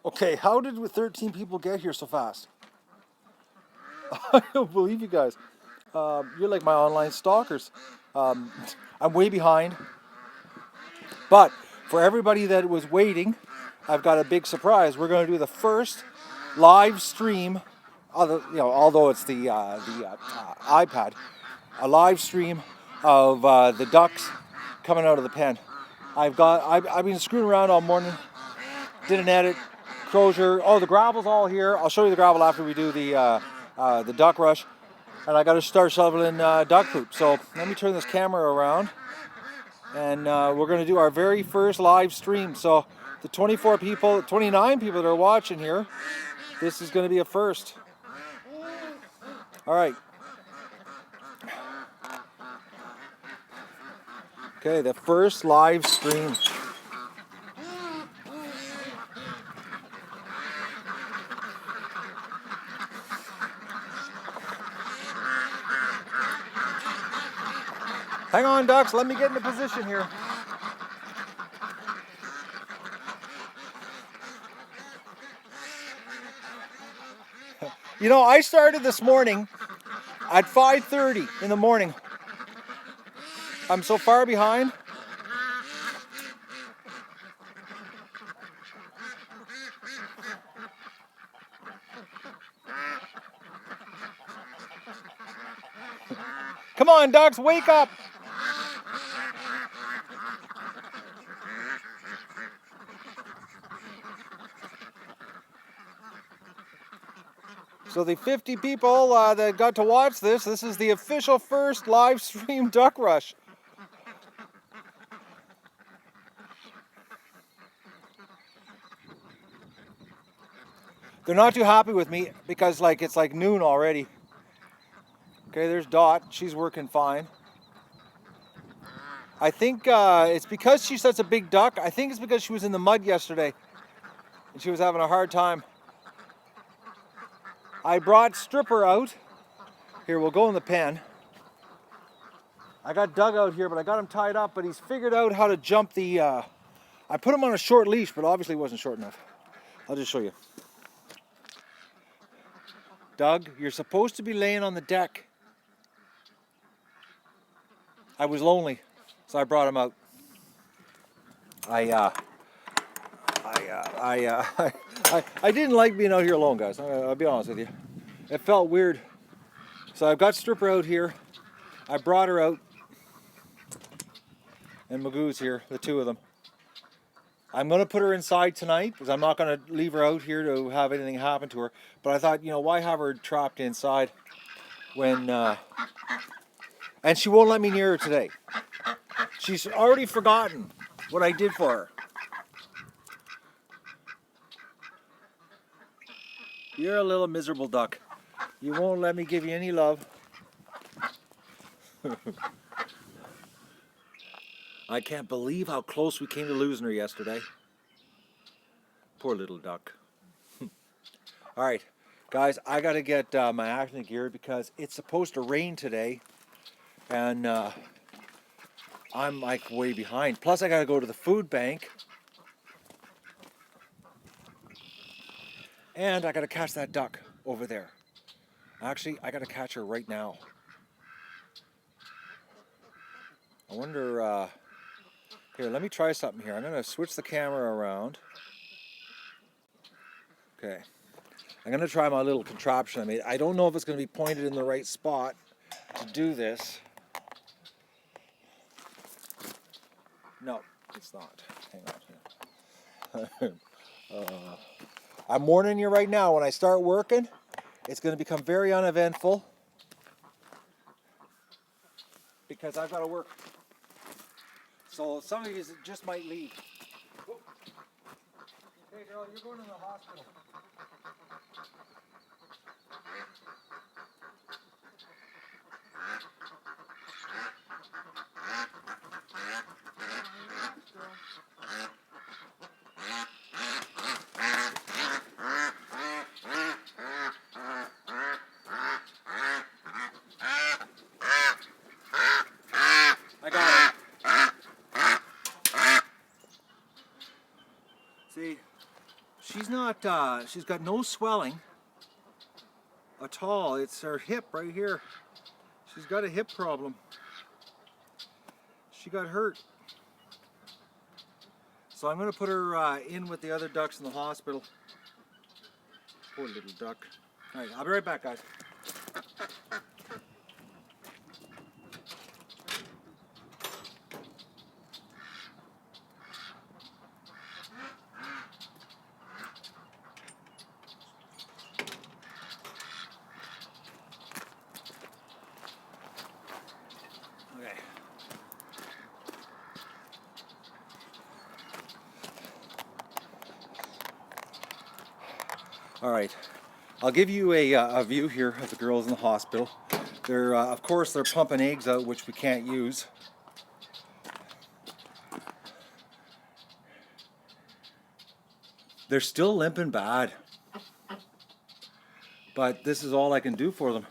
Okay, how did 13 people get here so fast? I don't believe you guys. You're like my online stalkers. I'm way behind. But for everybody that was waiting, I've got a big surprise. We're going to do the first live stream, although it's the iPad, a live stream of the ducks coming out of the pen. I've been screwing around all morning. Did an edit, closure. Oh, the gravel's all here. I'll show you the gravel after we do the duck rush. And I got to start shoveling duck poop. So let me turn this camera around, and we're going to do our very first live stream. So the 29 people that are watching here, this is going to be a first. All right. Okay, the first live stream. Hang on, ducks. Let me get into position here. You know, I started this morning at 5:30 in the morning. I'm so far behind. Come on, ducks, wake up. So the 50 people that got to watch this is the official first live stream duck rush. They're not too happy with me because it's like noon already. Okay, there's Dot. She's working fine. I think it's because she's such a big duck. I think it's because she was in the mud yesterday and she was having a hard time. I brought Stripper out. Here, we'll go in the pen. I got Doug out here, but I got him tied up, but he's figured out how to jump the... I put him on a short leash, but obviously it wasn't short enough. I'll just show you. Doug, you're supposed to be laying on the deck. I was lonely, so I brought him out. I didn't like being out here alone, guys. I'll be honest with you. It felt weird. So I've got Stripper out here. I brought her out. And Magoo's here, the two of them. I'm going to put her inside tonight because I'm not going to leave her out here to have anything happen to her. But I thought, why have her trapped inside when... And she won't let me near her today. She's already forgotten what I did for her. You're a little miserable duck. You won't let me give you any love. I can't believe how close we came to losing her yesterday. Poor little duck. All right, guys, I got to get my action gear because it's supposed to rain today. And I'm like way behind. Plus, I got to go to the food bank. And I got to catch that duck over there. Actually, I got to catch her right now. I wonder... Here, let me try something here. I'm going to switch the camera around. Okay. I'm going to try my little contraption I made. I don't know if it's going to be pointed in the right spot to do this. No, it's not. Hang on. I'm warning you right now, when I start working, it's going to become very uneventful because I've got to work. So some of you just might leave. Hey girl, you're going to the hospital. I got it. See, she's not, she's got no swelling at all. It's her hip right here. She's got a hip problem. She got hurt. So I'm going to put her in with the other ducks in the hospital. Poor little duck. All right, I'll be right back, guys. Okay. All right, I'll give you a view here of the girls in the hospital. They're, of course, they're pumping eggs out, which we can't use. They're still limping bad, but this is all I can do for them,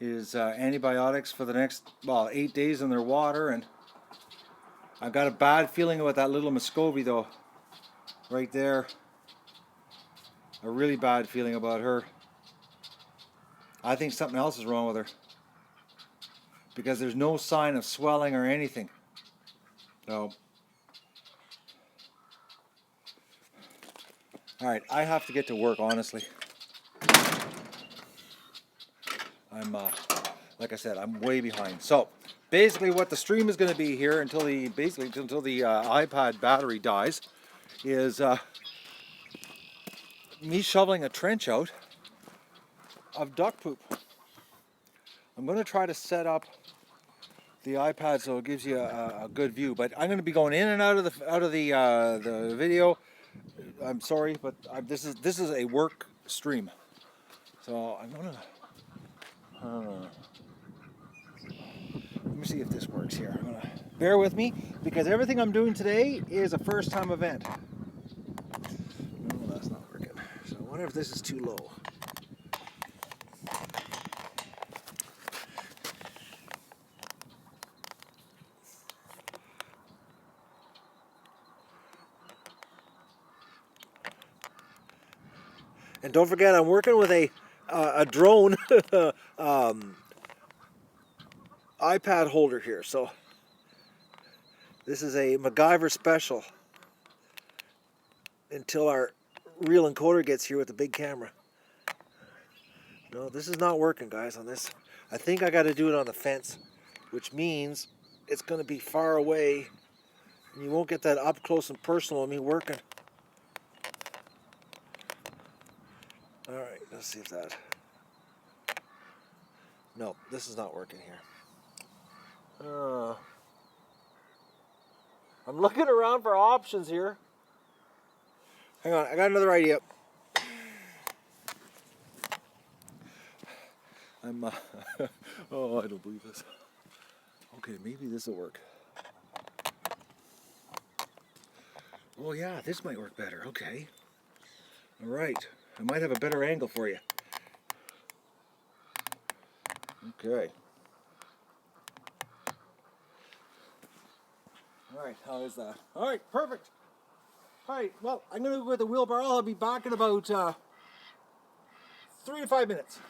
is antibiotics for the next, well, 8 days in their water, and I've got a bad feeling about that little Muscovy though, right there. A really bad feeling about her. I think something else is wrong with her, because there's no sign of swelling or anything. So, all right, I have to get to work, honestly. I'm, like I said, I'm way behind. So, basically what the stream is going to be here until the, iPad battery dies is me shoveling a trench out of duck poop. I'm going to try to set up the iPad so it gives you a good view, but I'm going to be going in and out of the video. I'm sorry, but this is a work stream, so I'm gonna let me see if this works here. I'm gonna bear with me, because everything I'm doing today is a first-time event. No, that's not working. So I wonder if this is too low. And don't forget, I'm working with a drone iPad holder here, so this is a MacGyver special until our real encoder gets here with the big camera. No, this is not working, guys, on this. I think I got to do it on the fence, which means it's going to be far away, and you won't get that up close and personal of me working. All right, let's see if that... No, this is not working here. I'm looking around for options here. Hang on, I got another idea. I'm, oh, I don't believe this. Okay, maybe this will work. Oh yeah, this might work better, okay. All right, I might have a better angle for you. Okay. All right, how is that? All right, perfect. All right, well, I'm going to go with the wheelbarrow. I'll be back in about 3 to 5 minutes.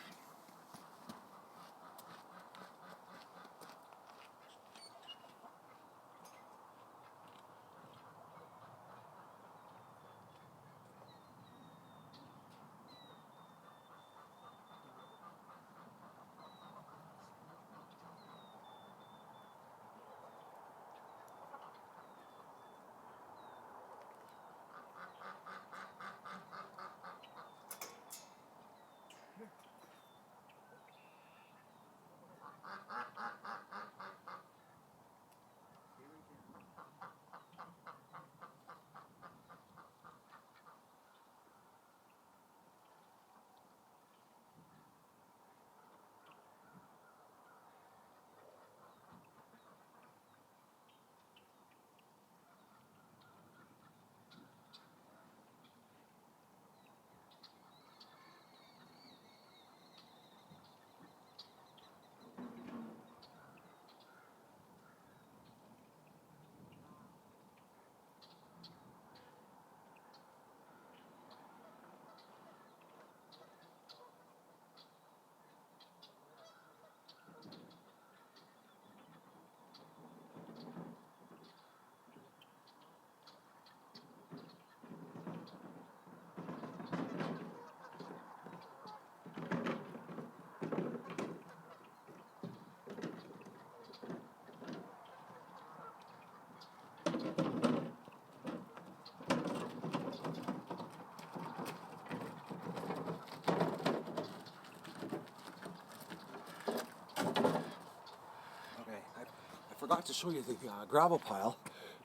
forgot to show you the gravel pile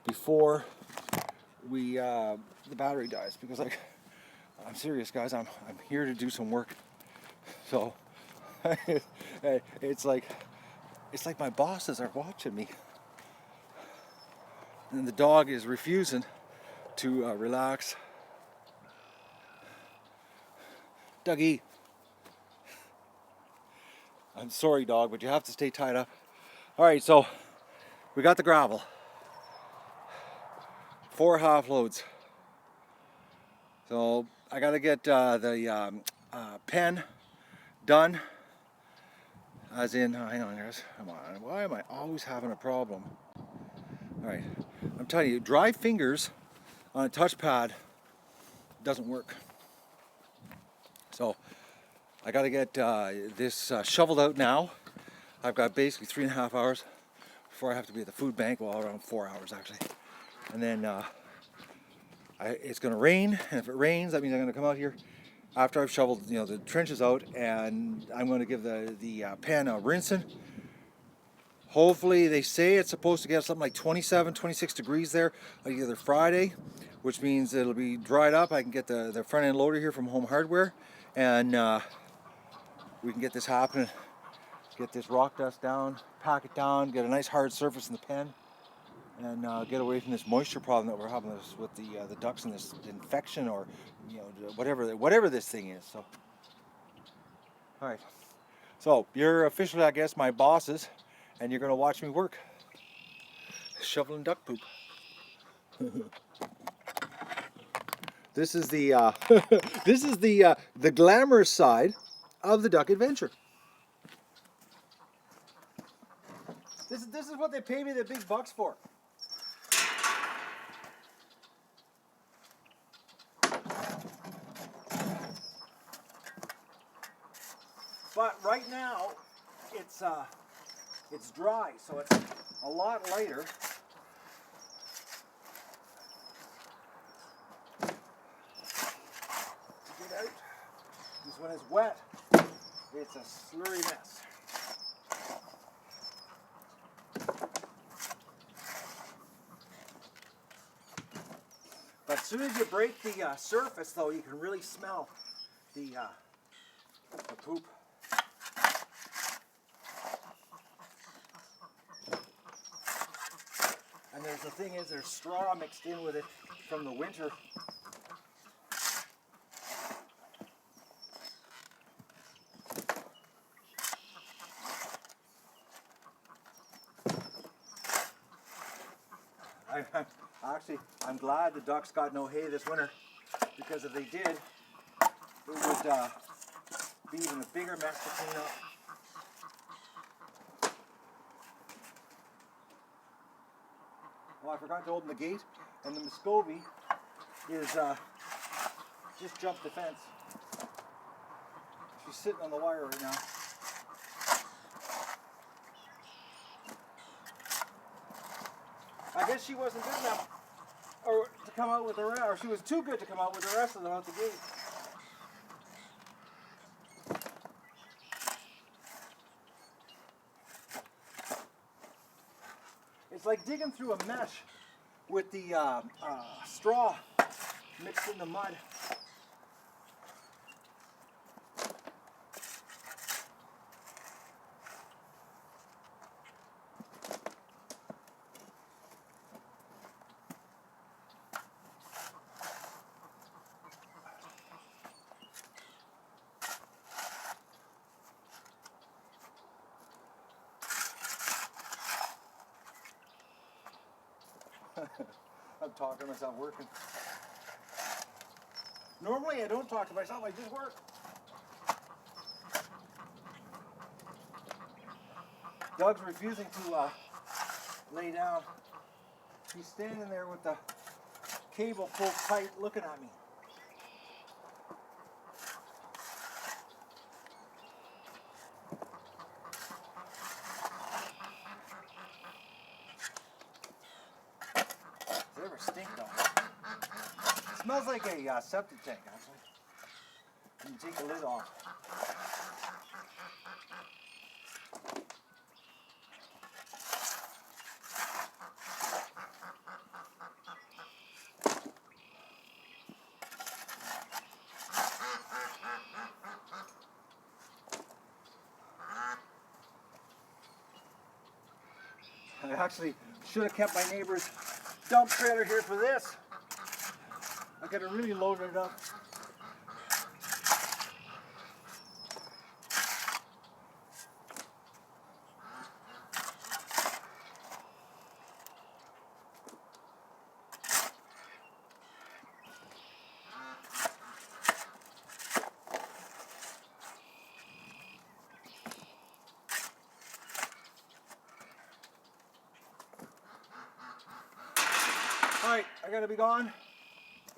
before the battery dies, because I'm serious, guys. I'm here to do some work. So it's like my bosses are watching me, and the dog is refusing to relax. Dougie, I'm sorry, dog, but you have to stay tied up. All right, so we got the gravel, 4 half loads. So I got to get the pen done. As in, hang on, guys. Come on. Why am I always having a problem? All right, I'm telling you, dry fingers on a touchpad doesn't work. So I got to get this shoveled out now. I've got basically 3.5 hours before I have to be at the food bank. Well, around 4 hours actually. And then it's going to rain, and if it rains, that means I'm going to come out here after I've shoveled, the trenches out, and I'm going to give the pen a rinsing. Hopefully, they say it's supposed to get something like 27, 26 degrees there, like either Friday, which means it'll be dried up. I can get the front end loader here from Home Hardware, and we can get this happening. Get this rock dust down, pack it down, get a nice hard surface in the pen, and get away from this moisture problem that we're having with the ducks and this infection, or whatever this thing is. So, all right. So you're officially, I guess, my bosses, and you're going to watch me work shoveling duck poop. This is the this is the glamorous side of the duck adventure. This is what they pay me the big bucks for. But right now, it's dry, so it's a lot lighter. To get out, because when it's wet, it's a slurry mess. But as soon as you break the surface, though, you can really smell the poop. And the thing is, there's straw mixed in with it from the winter. I'm glad the ducks got no hay this winter, because if they did, it would be even a bigger mess to clean up. Oh, I forgot to open the gate, and the Muscovy is just jumped the fence. She's sitting on the wire right now. I guess she wasn't good enough to come out with the rest, or she was too good to come out with the rest of them out the gate. It's like digging through a mesh with the straw mixed in the mud. I'm talking to myself working. Normally I don't talk to myself, I just work. Doug's refusing to lay down. He's standing there with the cable pulled tight looking at me. Does it ever stink though? It smells like a septic tank, actually. You take the lid off. actually should have kept my neighbor's dump trailer here for this. I gotta really load it up. Alright, I gotta be gone.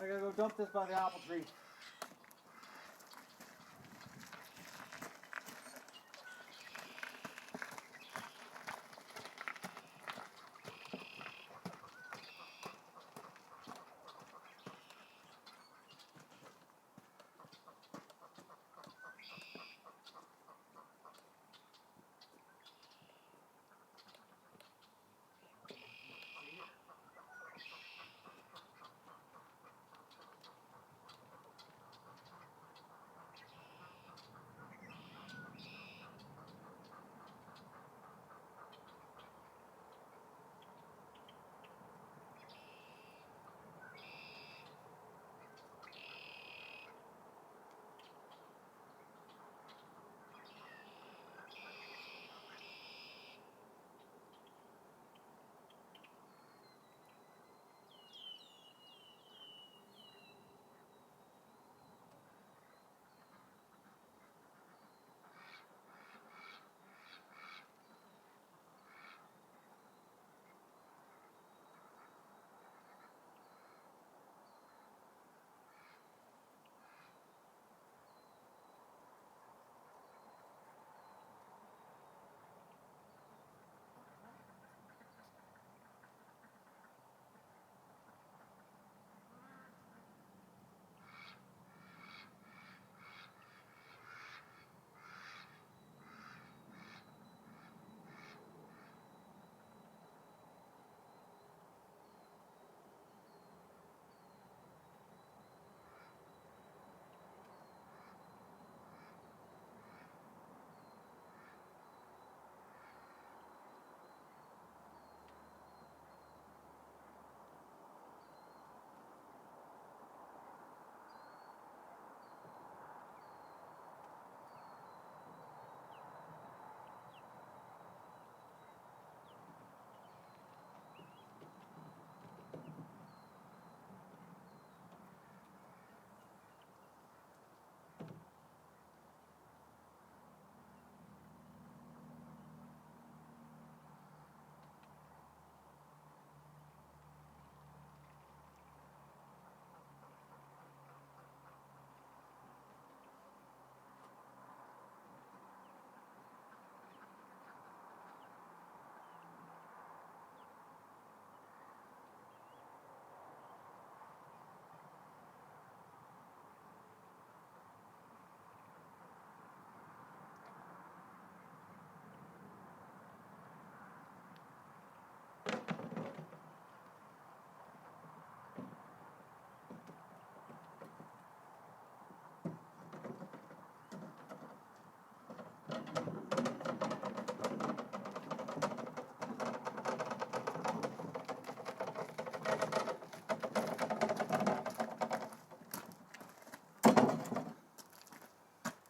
I gotta go dump this by the apple tree.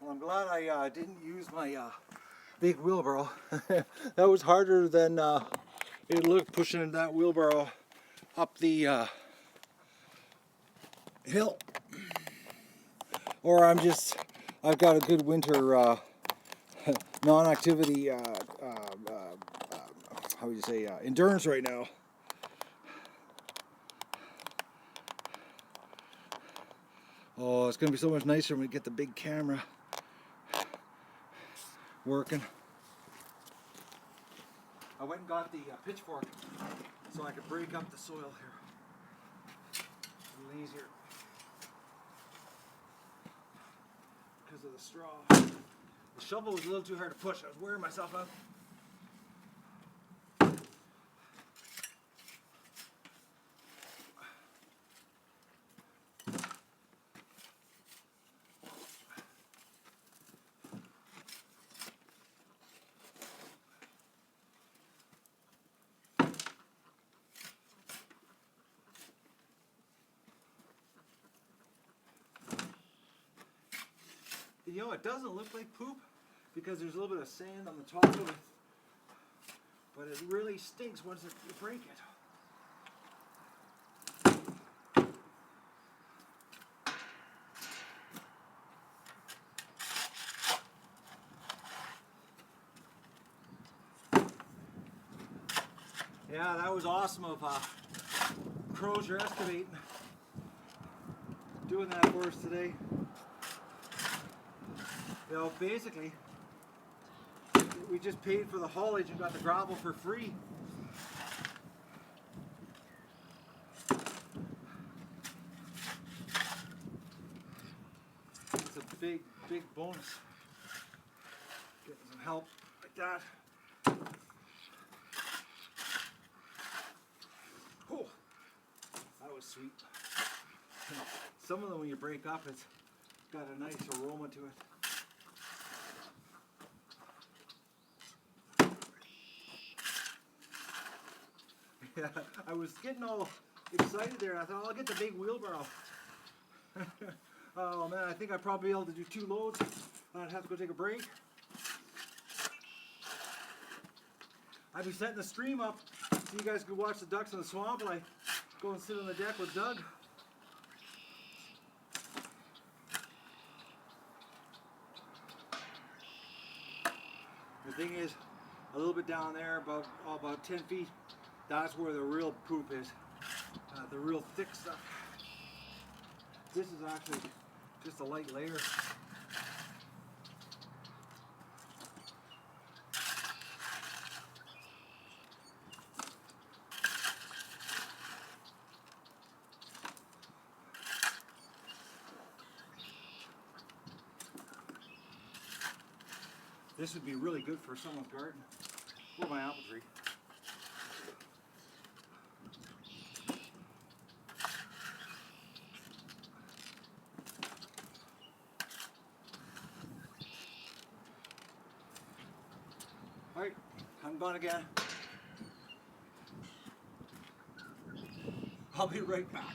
I'm glad I didn't use my big wheelbarrow. That was harder than it looked, pushing that wheelbarrow up the hill. Or I've got a good winter non-activity, how would you say, endurance right now. Oh, it's going to be so much nicer when we get the big camera working. I went and got the pitchfork so I could break up the soil here. A little easier because of the straw. The shovel was a little too hard to push. I was wearing myself out. you know, it doesn't look like poop because there's a little bit of sand on the top of it, but it really stinks once you break it. Yeah, that was awesome of Crozier Excavate doing that for us today. You know, basically, we just paid for the haulage and got the gravel for free. It's a big, big bonus. Getting some help like that. Oh, that was sweet. Some of them, when you break up, it's got a nice aroma to it. Yeah, I was getting all excited there. I thought, I'll get the big wheelbarrow. Oh man, I think I'd probably be able to do 2 loads. I'd have to go take a break. I'd be setting the stream up so you guys could watch the ducks in the swamp while I go and sit on the deck with Doug. The thing is, a little bit down there, about 10 feet, that's where the real poop is. The real thick stuff. This is actually just a light layer. This would be really good for someone's garden or my apple tree. Alright, I'm gone again. I'll be right back.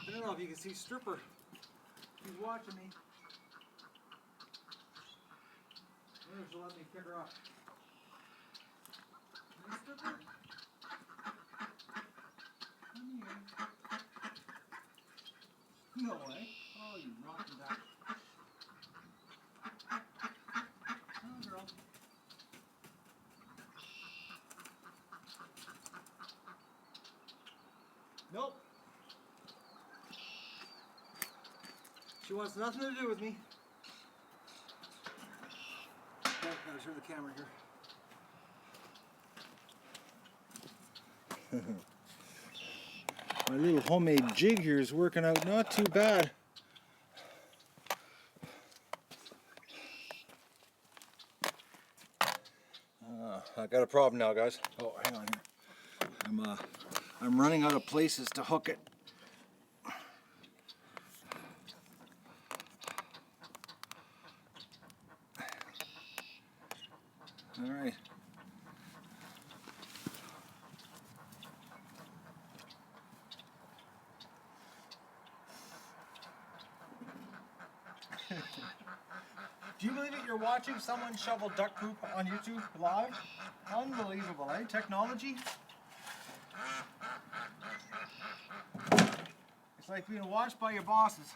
I don't know if you can see Stripper. He's watching me. Maybe she'll let me pick her up. No way. Oh, you rotten duck. Oh, girl. Nope. She wants nothing to do with me. Okay, gotta turn the camera here. My little homemade jig here is working out not too bad. I got a problem now, guys. Oh, hang on here. I'm running out of places to hook it. All right. Do you believe it? You're watching someone shovel duck poop on YouTube live? Unbelievable, eh? Technology. It's like being watched by your bosses.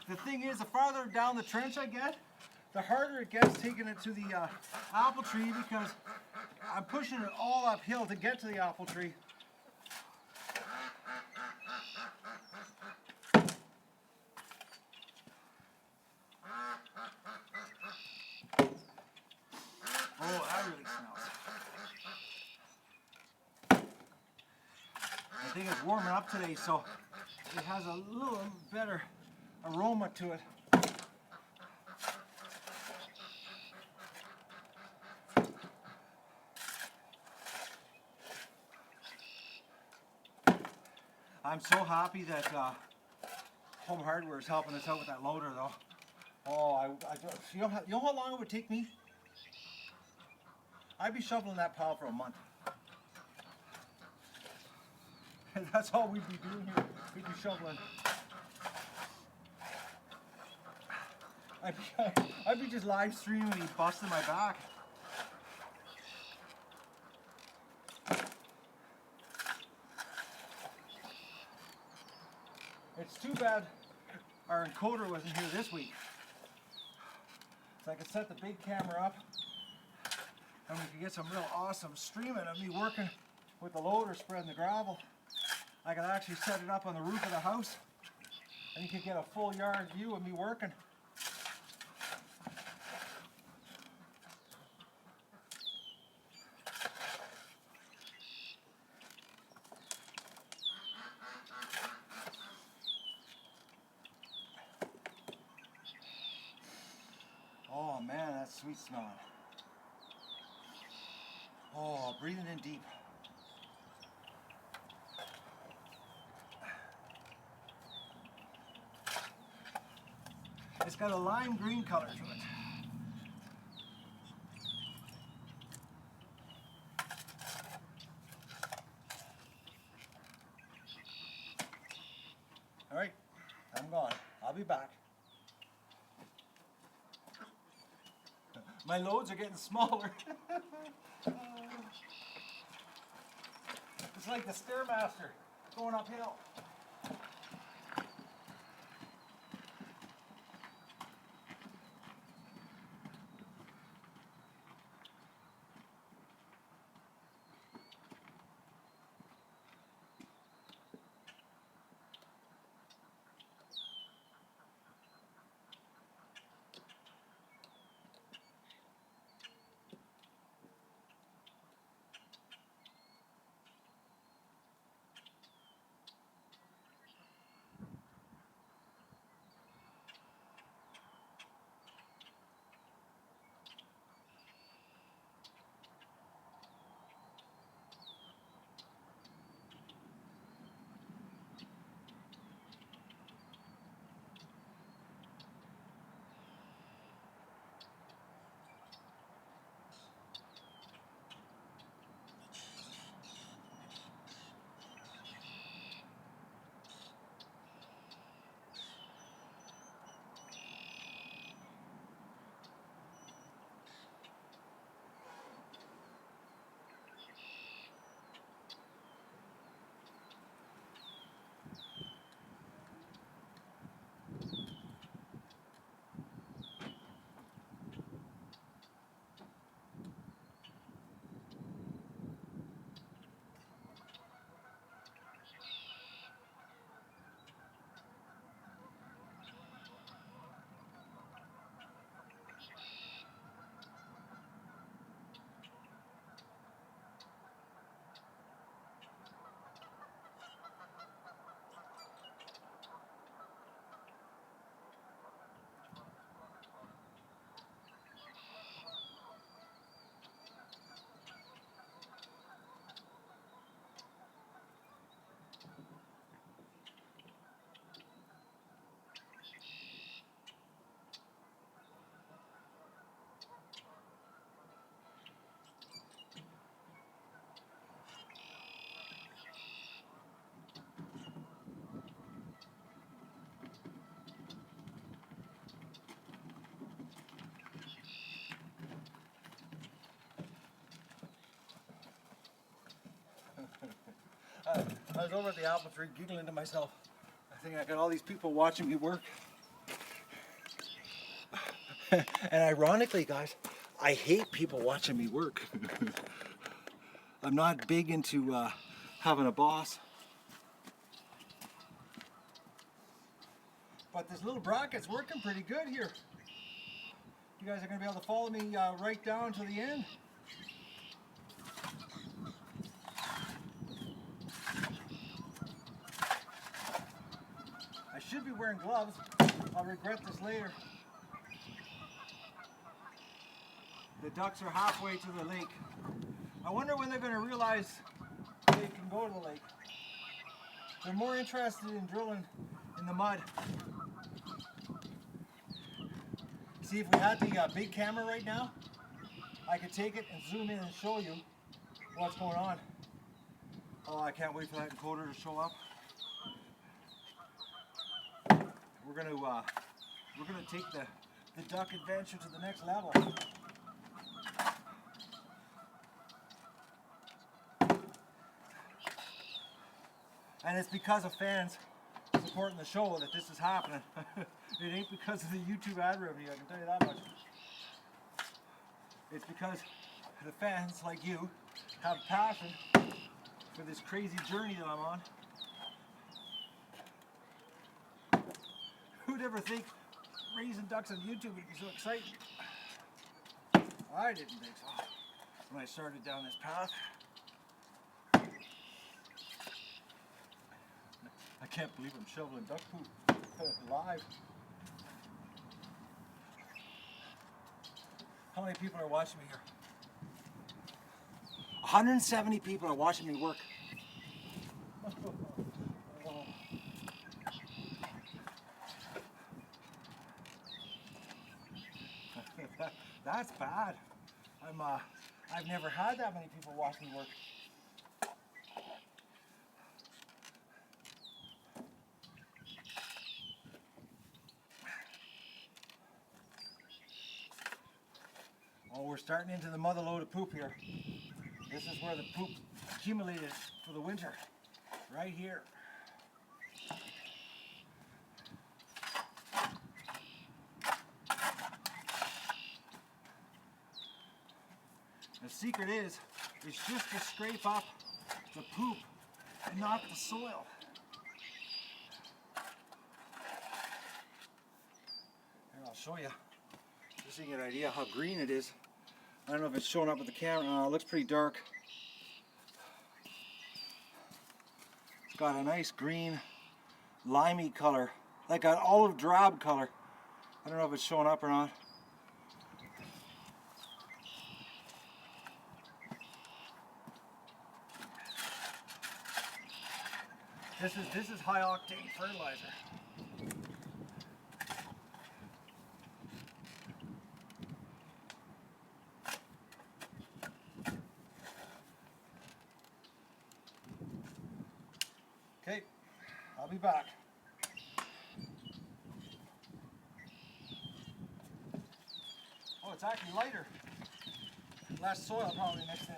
The thing is, the farther down the trench I get, the harder it gets taking it to the apple tree, because I'm pushing it all uphill to get to the apple tree. Oh, that really smells. I think it's warming up today, so it has a little better aroma to it. I'm so happy that Home Hardware is helping us out with that loader, though. Oh, you know how long it would take me? I'd be shoveling that pile for a month. That's all we'd be doing here. We'd be shoveling. I'd be just live streaming me busting my back. It's too bad our encoder wasn't here this week, so I could set the big camera up and we could get some real awesome streaming of me working with the loader spreading the gravel. I could actually set it up on the roof of the house and you could get a full yard view of me working. Oh man, that's sweet smelling. Oh, breathing in deep. It's got a lime green color to it. All right, I'm gone. I'll be back. My loads are getting smaller. It's like the Stairmaster going uphill. I was over at the apple tree giggling to myself. I think I got all these people watching me work. And ironically, guys, I hate people watching me work. I'm not big into having a boss. But this little bracket's working pretty good here. You guys are going to be able to follow me right down to the end. I should be wearing gloves. I'll regret this later. The ducks are halfway to the lake. I wonder when they're going to realize they can go to the lake. They're more interested in drilling in the mud. See, if we had the big camera right now, I could take it and zoom in and show you what's going on. Oh, I can't wait for that encoder to show up. We're gonna take the duck adventure to the next level. And it's because of fans supporting the show that this is happening. It ain't because of the YouTube ad revenue, I can tell you that much. It's because the fans like you have passion for this crazy journey that I'm on. Who'd ever think raising ducks on YouTube would be so exciting? I didn't think so when I started down this path. I can't believe I'm shoveling duck poop live. How many people are watching me here? 170 people are watching me work. That's bad. I've never had that many people watch me work. Oh, we're starting into the mother load of poop here. This is where the poop accumulated for the winter. Right here. The secret is, it's just to scrape up the poop and not the soil. Here, I'll show you, just so you get an idea how green it is. I don't know if it's showing up with the camera. It looks pretty dark. It's got a nice green, limey color, like an olive drab color. I don't know if it's showing up or not. This is high octane fertilizer. Okay, I'll be back. Oh, it's actually lighter. Less soil probably mixed in.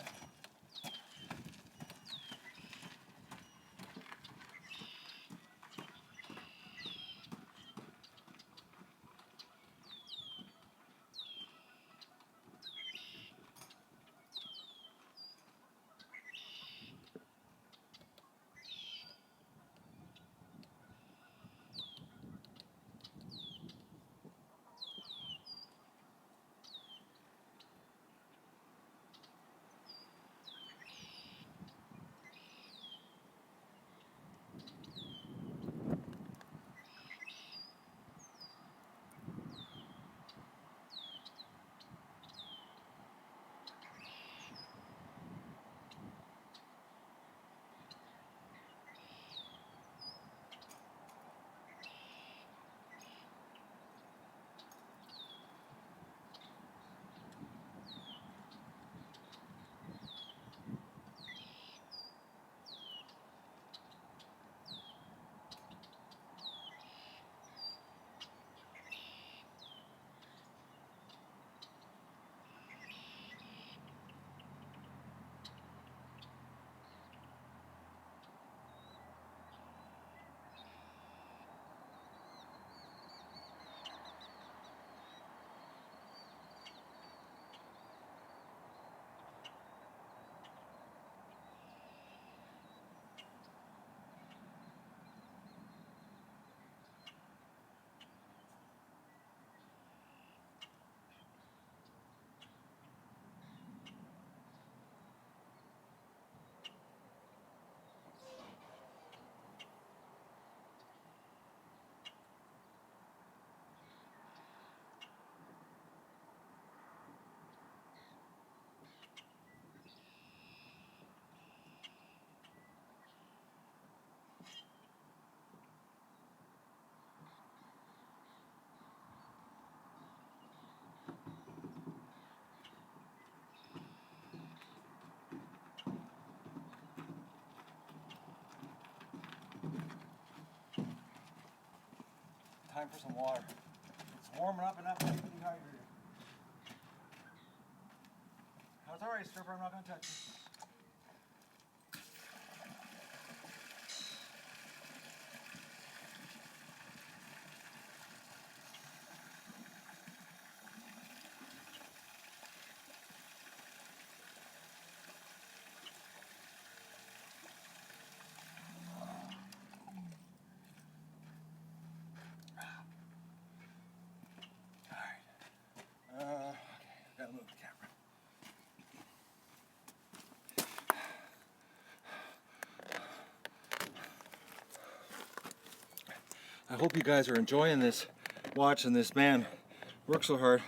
Time for some water. It's warming up and I'm getting dehydrated. That's alright, stripper, I'm not going to touch you. Okay, I gotta move the camera. I hope you guys are enjoying this, watching this man work so hard.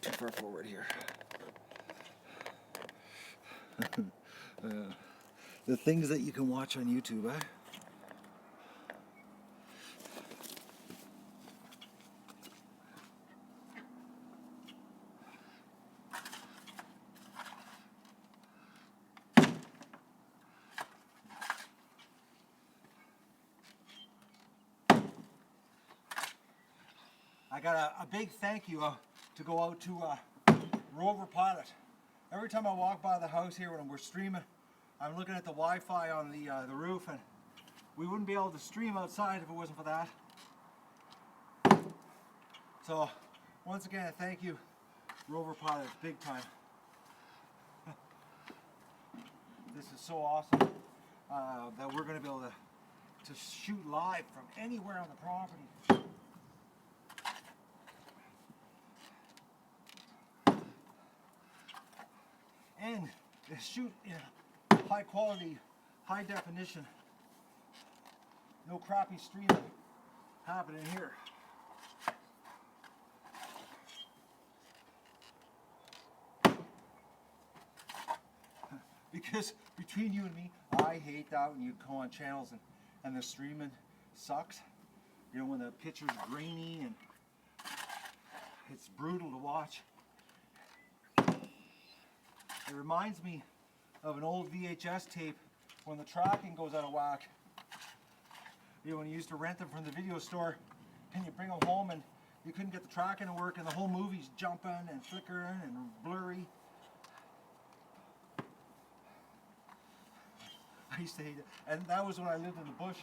Too far forward here. The things that you can watch on YouTube, eh? I got a big thank you to go out to Rover Pilot. Every time I walk by the house here when we're streaming, I'm looking at the Wi-Fi on the roof, and we wouldn't be able to stream outside if it wasn't for that. So once again, thank you, Rover Pilot, big time. This is so awesome that we're going to be able to shoot live from anywhere on the property. And shoot in high quality, high definition. No crappy streaming happening here. Because between you and me, I hate that when you go on channels and the streaming sucks. You know, when the picture's grainy and it's brutal to watch. It reminds me of an old VHS tape when the tracking goes out of whack. You know, when you used to rent them from the video store and you bring them home and you couldn't get the tracking to work and the whole movie's jumping and flickering and blurry. I used to hate it. And that was when I lived in the bush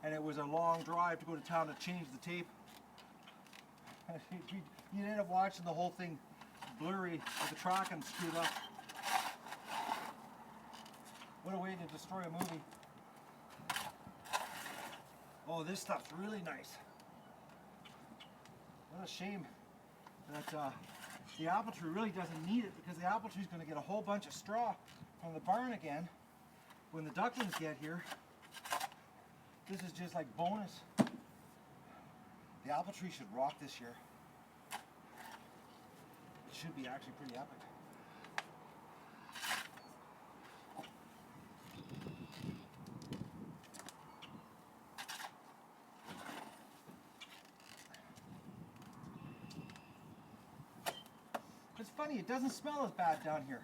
and it was a long drive to go to town to change the tape. You'd end up watching the whole thing blurry with the tracking screwed up. What a way to destroy a movie. Oh, this stuff's really nice. What a shame that the apple tree really doesn't need it, because the apple tree's going to get a whole bunch of straw from the barn again when the ducklings get here. This is just like bonus. The apple tree should rock this year. It should be actually pretty epic. It's funny, it doesn't smell as bad down here.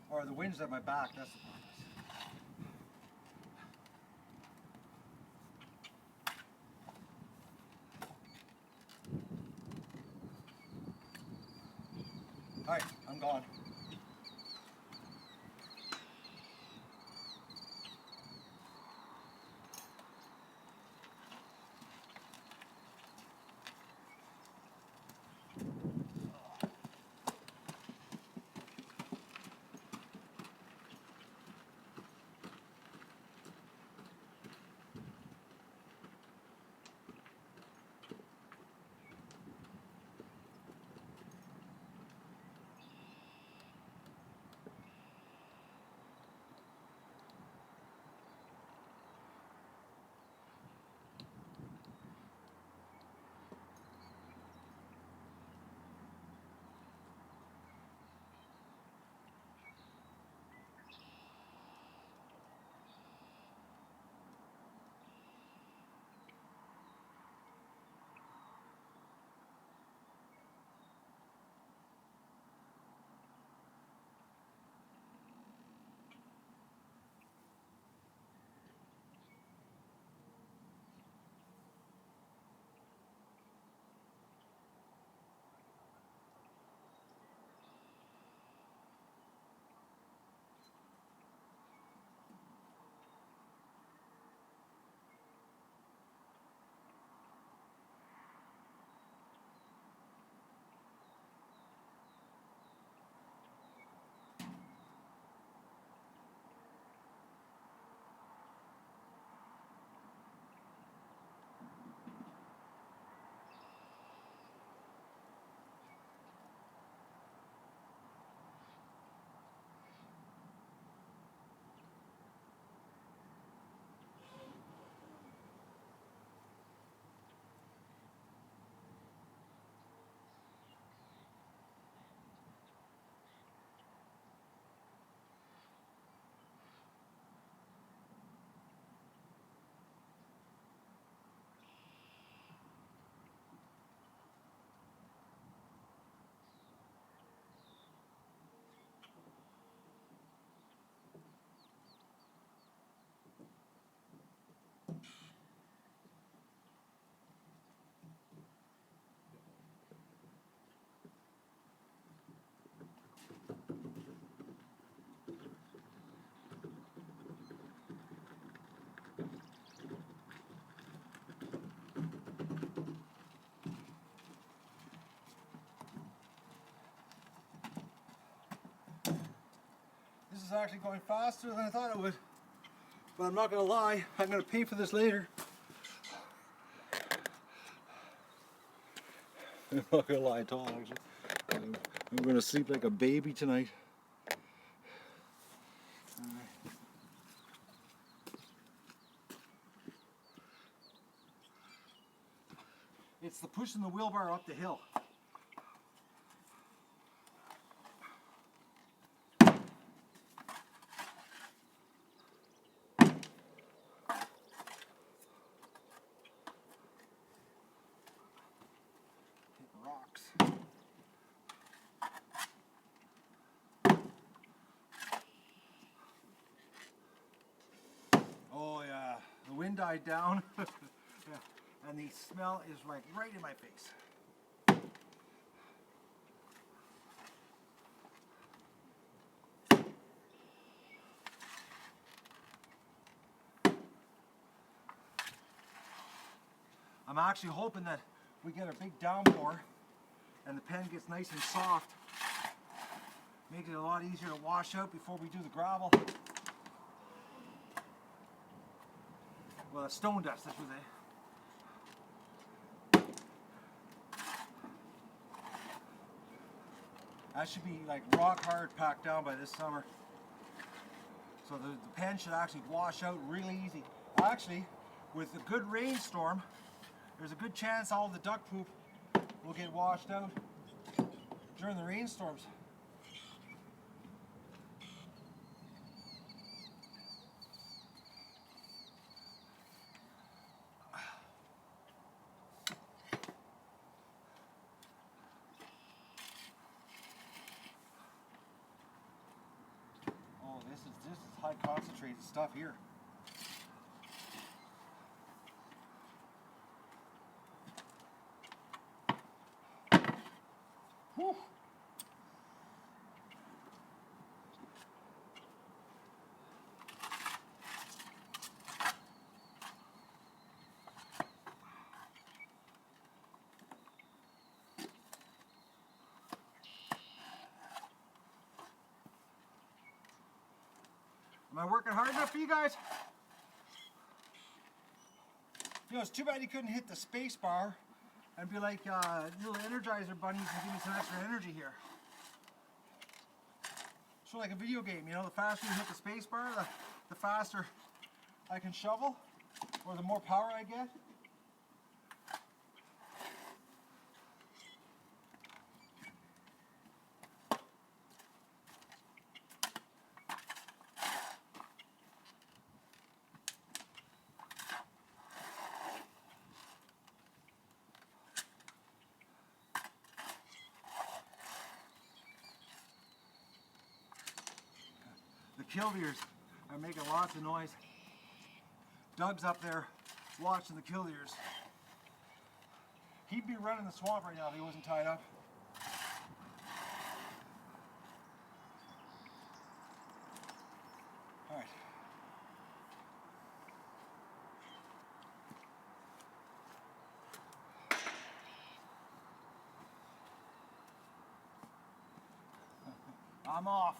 Or the wind's at my back, that's the problem. Alright, I'm gone. is actually going faster than I thought it would. But I'm not going to lie, I'm going to pay for this later. I'm not going to lie at all, actually. I'm going to sleep like a baby tonight. It's the pushing the wheelbarrow up the hill. Rocks. Oh yeah, the wind died down. Yeah. And the smell is like right in my face. I'm actually hoping that we get a big downpour and the pen gets nice and soft. Make it a lot easier to wash out before we do the gravel. Well, that's stone dust, that's what they. That should be like rock hard packed down by this summer. So the pen should actually wash out really easy. Actually, with a good rainstorm, there's a good chance all the duck poop will get washed out during the rainstorms. Oh, this is high concentrated stuff here. Whew. Am I working hard enough for you guys? You know, it's too bad you couldn't hit the space bar and be like little Energizer bunnies and give me some extra energy here. So like a video game, you know, the faster you hit the space bar, the faster I can shovel, or the more power I get. The killdeers are making lots of noise. Doug's up there watching the killdeers. He'd be running the swamp right now if he wasn't tied up. All right. I'm off.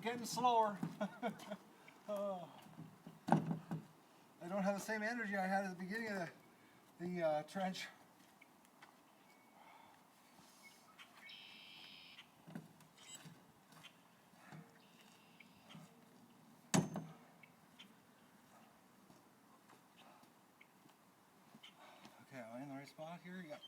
getting slower. Oh. I don't have the same energy I had at the beginning of the trench. Okay, am I in the right spot here? Yep.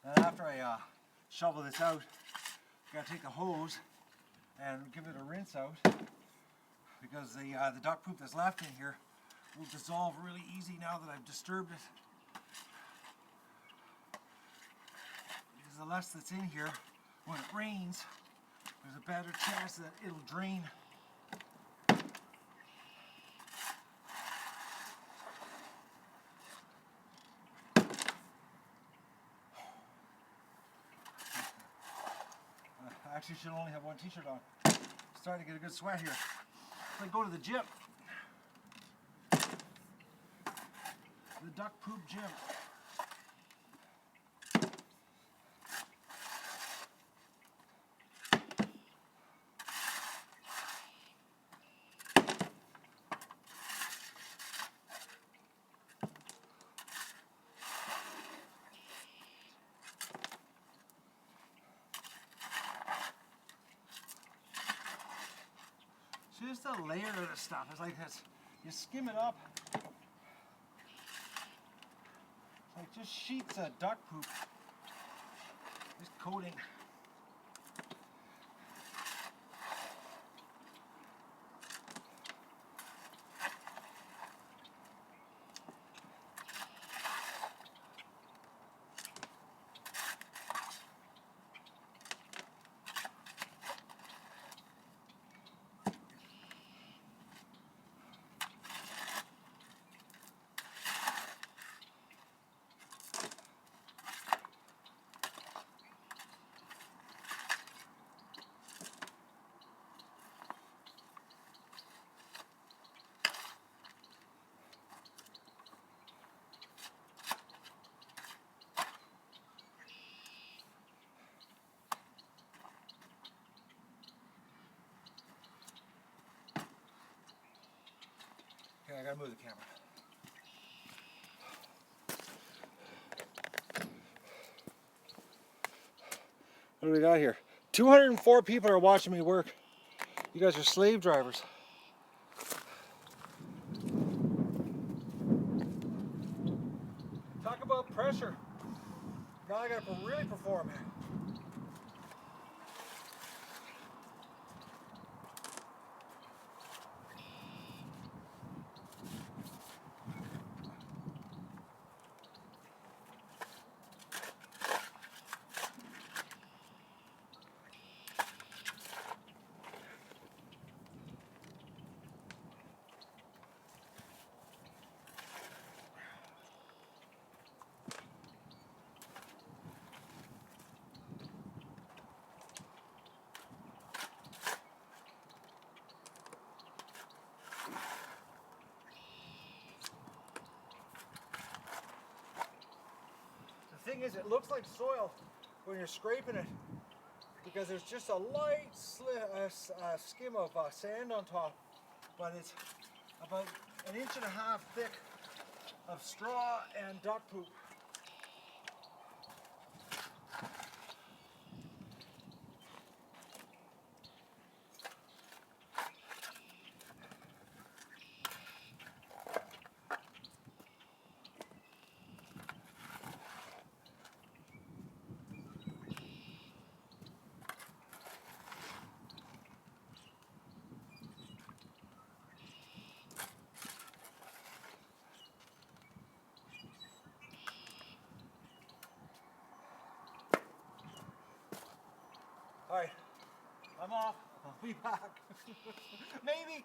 And after I shovel this out, I gotta take the hose and give it a rinse out because the duck poop that's left in here will dissolve really easy now that I've disturbed it. Because the less that's in here, when it rains, there's a better chance that it'll drain. I actually should only have one t-shirt on. Starting to get a good sweat here. So I go to the gym. The duck poop gym. So just a layer of this stuff. It's like this. You skim it up. It's like just sheets of duck poop. Just coating. Okay, I gotta move the camera. What do we got here? 204 people are watching me work. You guys are slave drivers. Talk about pressure. Now I gotta really perform. The thing is, it looks like soil when you're scraping it because there's just a light skim of sand on top, but it's about 1.5 inches thick of straw and duck poop. All right, I'm off. I'll be back. Maybe.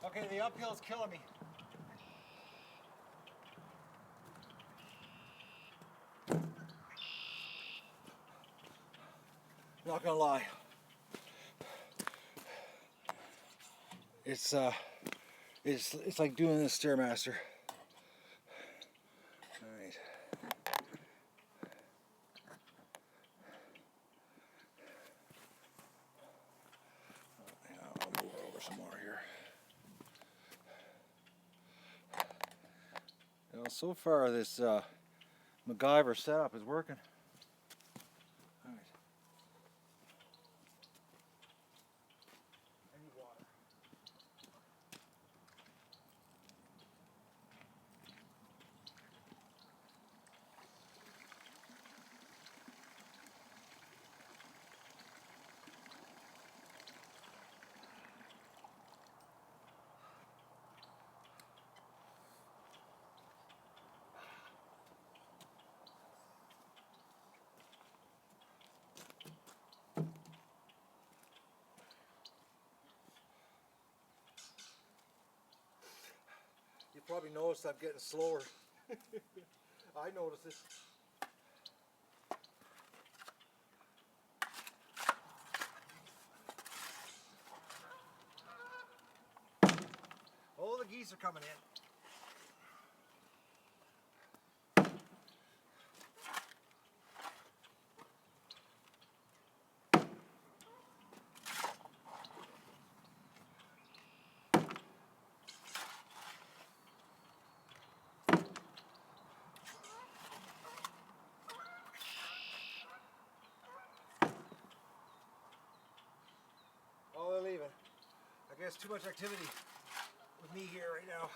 Okay, the uphill's killing me. Not gonna lie. It's like doing the Stairmaster. All right. I'll move over some more here. You know, so far this MacGyver setup is working. All right. I need water. You probably noticed I'm getting slower. I noticed it. Oh, the geese are coming in. Oh, they're leaving. I guess too much activity with me here right now.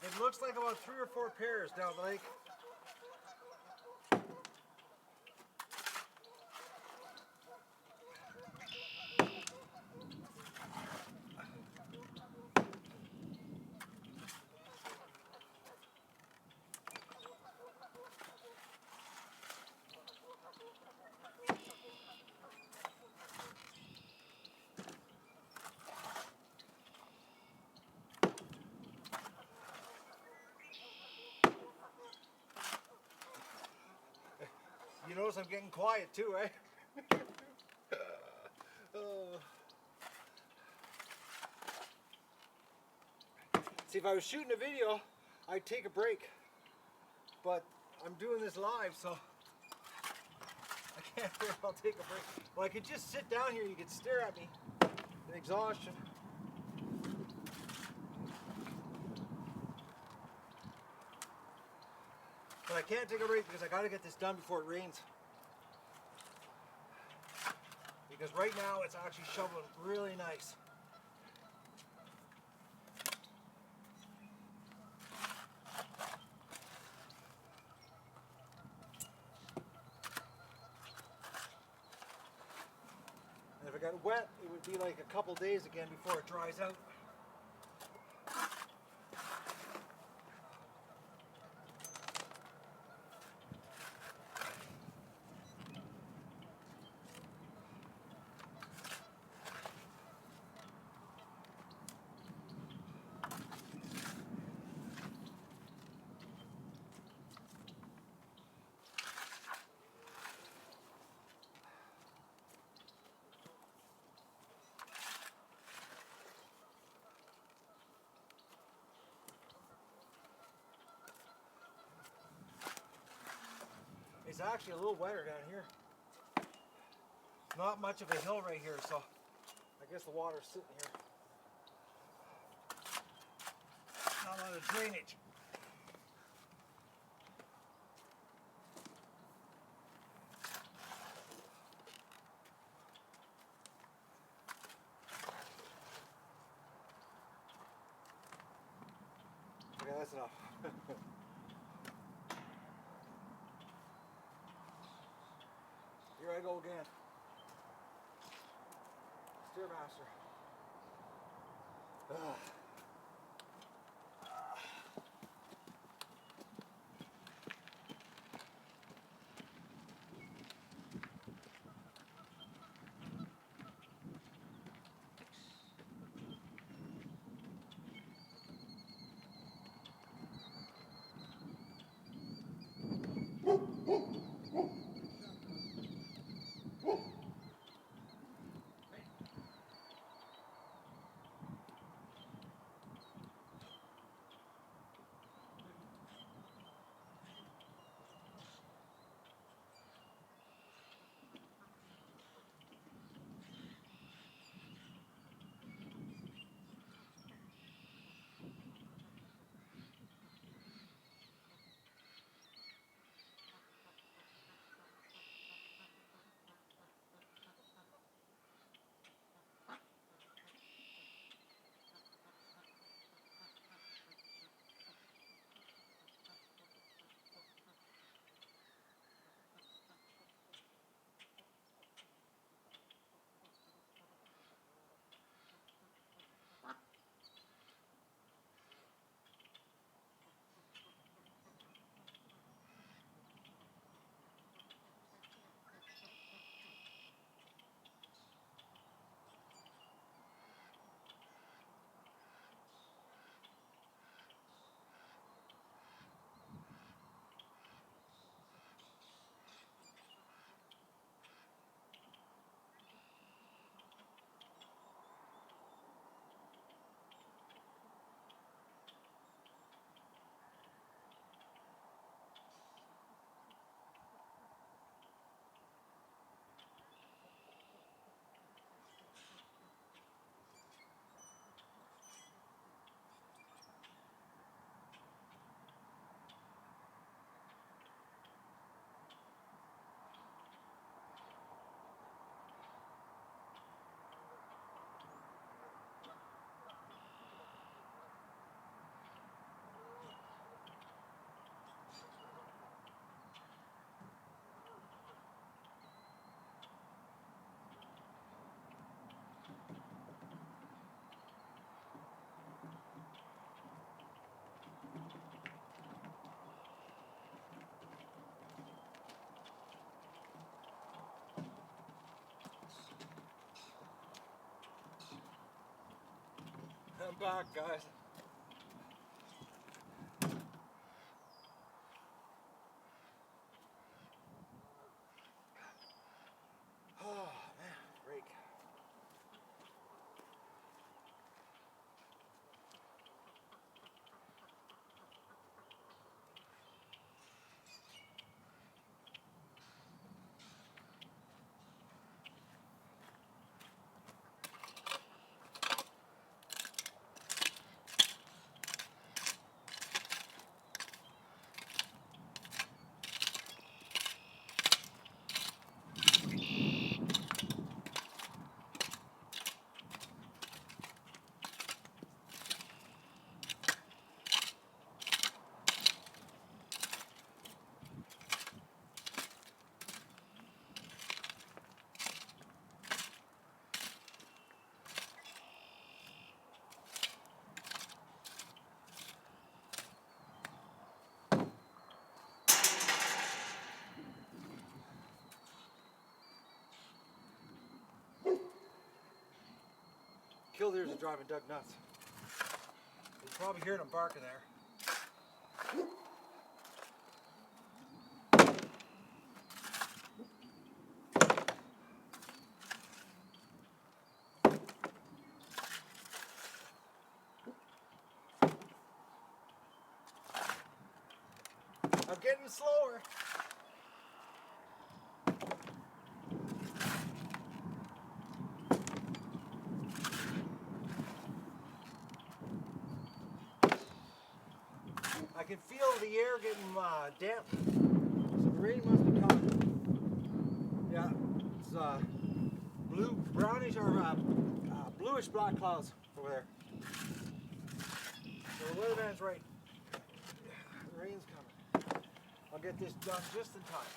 It looks like about 3 or 4 pairs down the lake. You notice I'm getting quiet too, eh? See, if I was shooting a video, I'd take a break. But I'm doing this live, so I can't very well take a break. Well, I could just sit down here, you could stare at me in exhaustion. But I can't take a break because I gotta get this done before it rains. Because right now it's actually shoveling really nice. And if it got wet, it would be like a couple days again before it dries out. It's actually a little wetter down here. Not much of a hill right here, so I guess the water's sitting here. Not a lot of drainage. Okay, that's enough. Here I go again. Steermaster. back, guys. Oh man, break. Killdeers are driving Doug nuts. You probably heard him barking there. I'm getting slower. I can feel the air getting damp, so the rain must be coming. Yeah, it's blue, brownish, or bluish black clouds over there. So the weatherman's right. The rain's coming. I'll get this done just in time.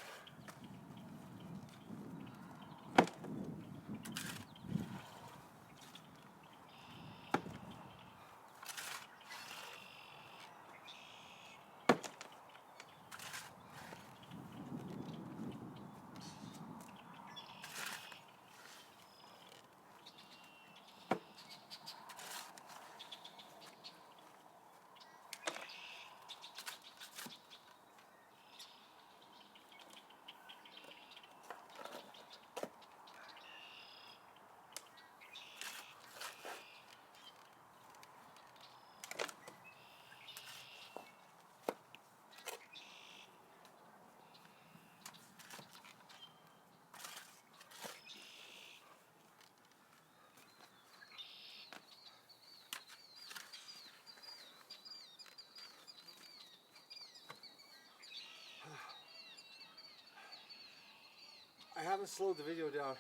I haven't slowed the video down.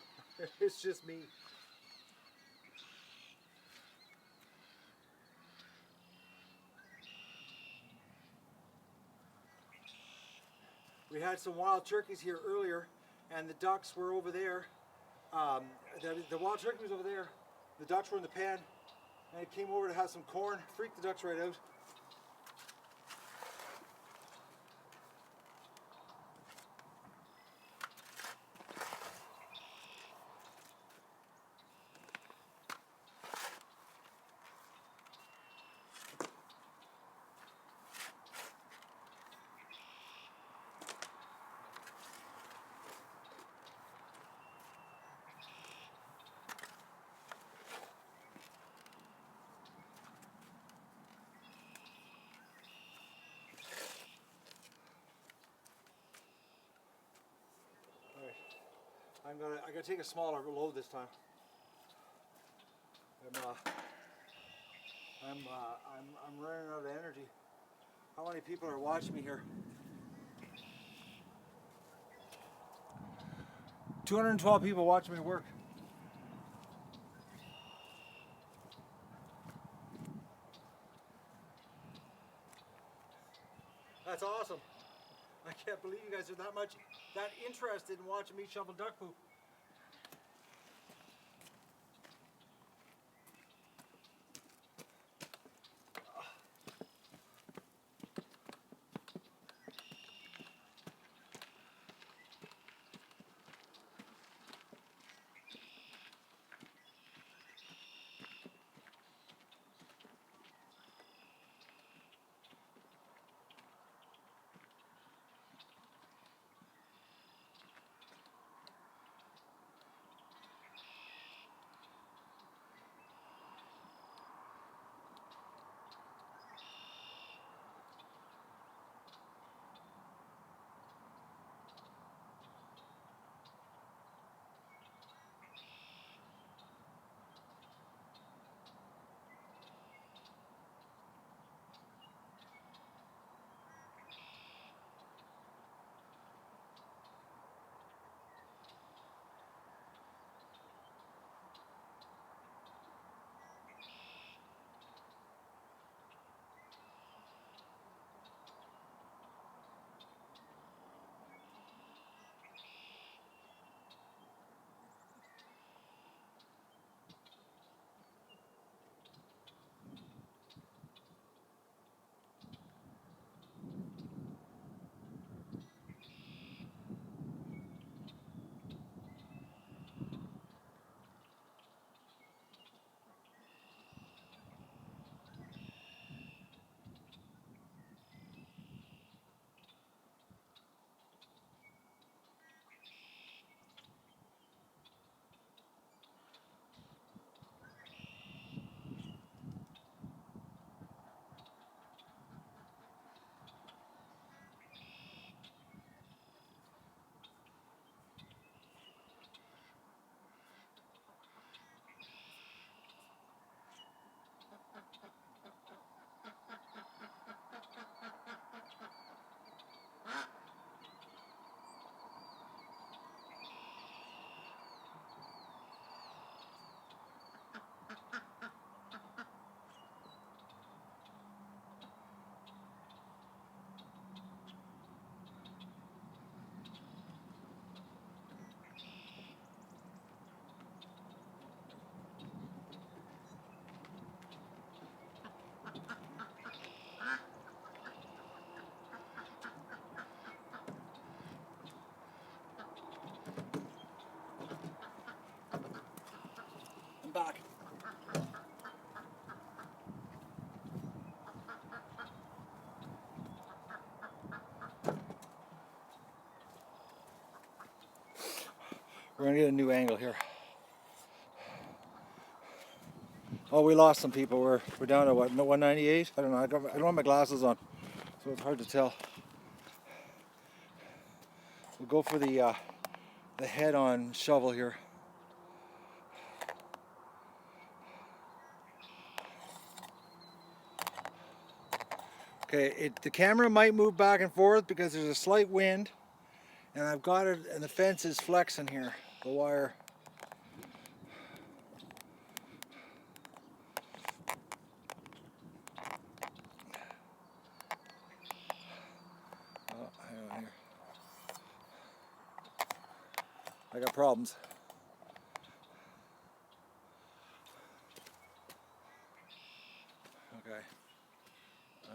It's just me. We had some wild turkeys here earlier, and the ducks were over there. The wild turkey was over there. The ducks were in the pen, and it came over to have some corn. Freaked the ducks right out. I gotta take a smaller load this time. I'm running out of energy. How many people are watching me here? 212 people watching me work. That's awesome. I can't believe you guys are that interested in watching me shovel duck poop. We're gonna get a new angle here. Oh, we lost some people. We're down to what? 198? I don't know. I don't have my glasses on, so it's hard to tell. We'll go for the head-on shovel here. Okay, the camera might move back and forth because there's a slight wind, and I've got it, and the fence is flexing here, the wire. Oh, hang on here. I got problems. Okay.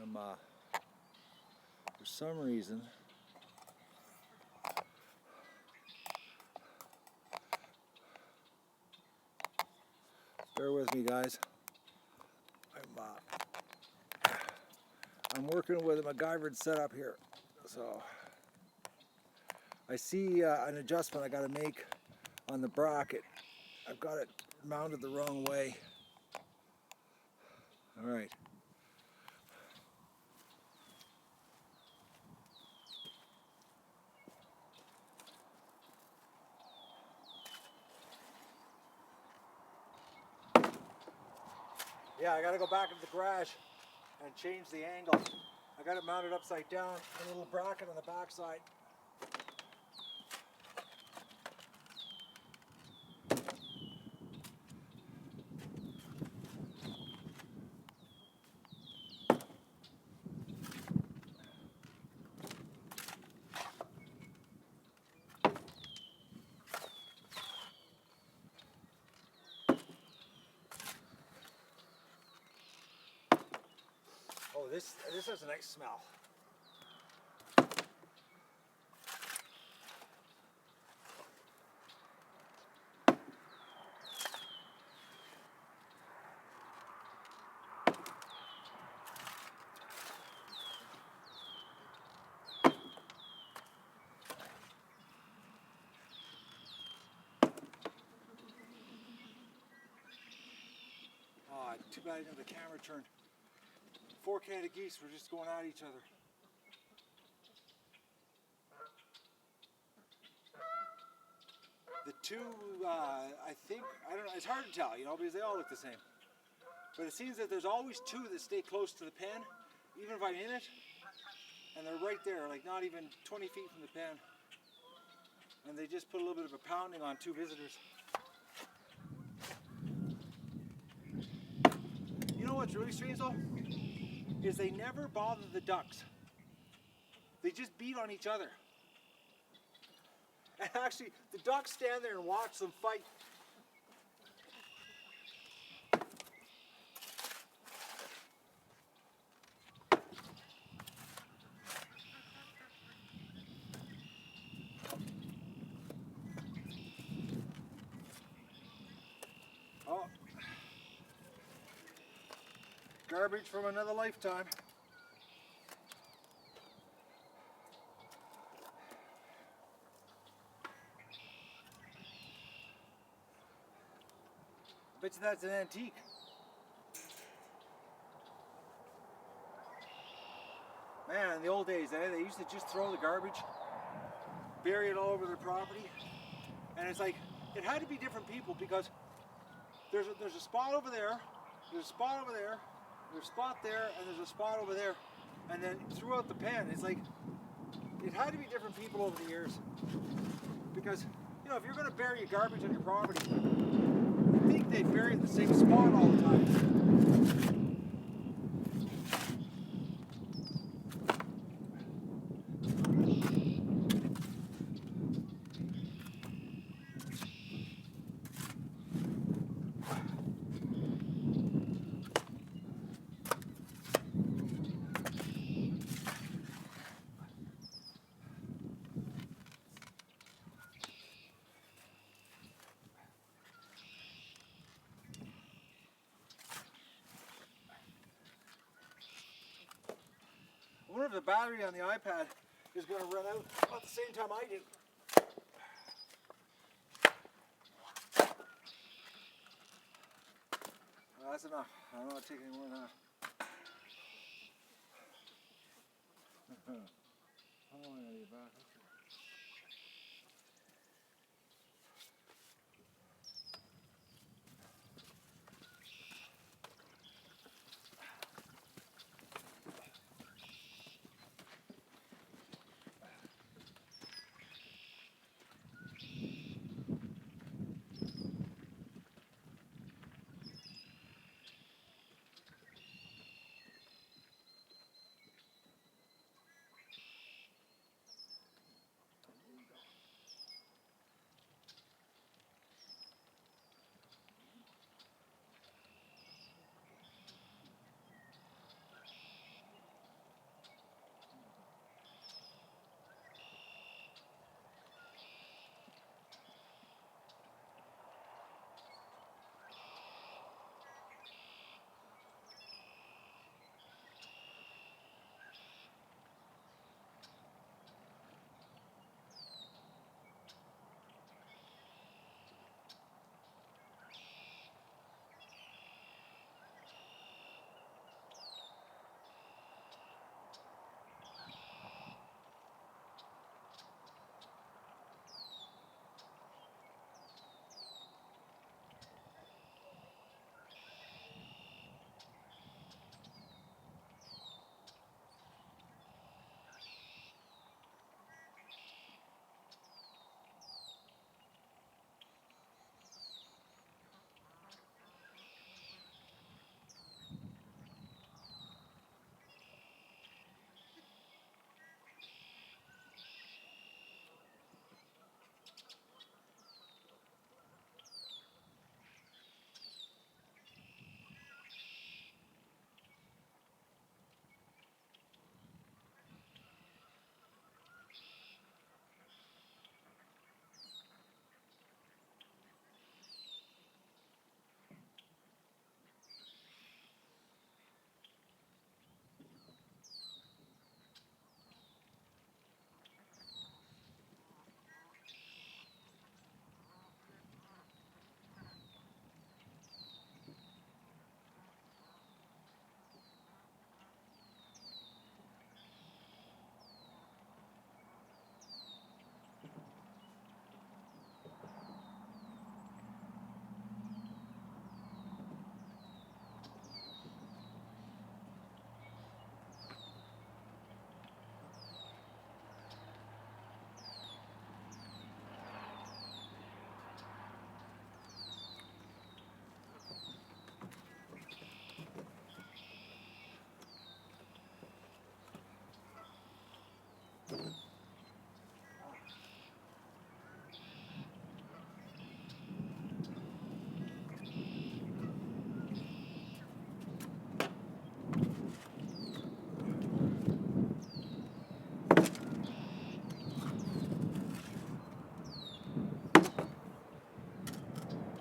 I'm for some reason bear with me, guys. I'm working with a MacGyvered setup here, so I see an adjustment I got to make on the bracket. I've got it mounted the wrong way. All right. Yeah, I got to go back into the garage and change the angle. I got it mounted upside down, a little bracket on the back side. Oh, this has a nice smell. Oh, too bad the camera turned. 4 Canada geese were just going at each other. The two, I think, I don't know, it's hard to tell, you know, because they all look the same. But it seems that there's always 2 that stay close to the pen, even if I'm in it, and they're right there, like not even 20 feet from the pen. And they just put a little bit of a pounding on 2 visitors. You know what's really strange though? Is they never bother the ducks. They just beat on each other. And actually, the ducks stand there and watch them fight. Oh, garbage from another lifetime. I bet you that's an antique. Man, in the old days, they used to just throw the garbage, bury it all over their property, and it's like, it had to be different people because there's a spot over there, there's a spot over there, there's a spot there, and there's a spot over there, and then throughout the pen, it's like, it had to be different people over the years, because, you know, if you're going to bury your garbage on your property, I think they bury it in the same spot all the time. I wonder if the battery on the iPad is going to run out about the same time I do. That's enough. I don't want to take any more than that. Oh, I gotta get back.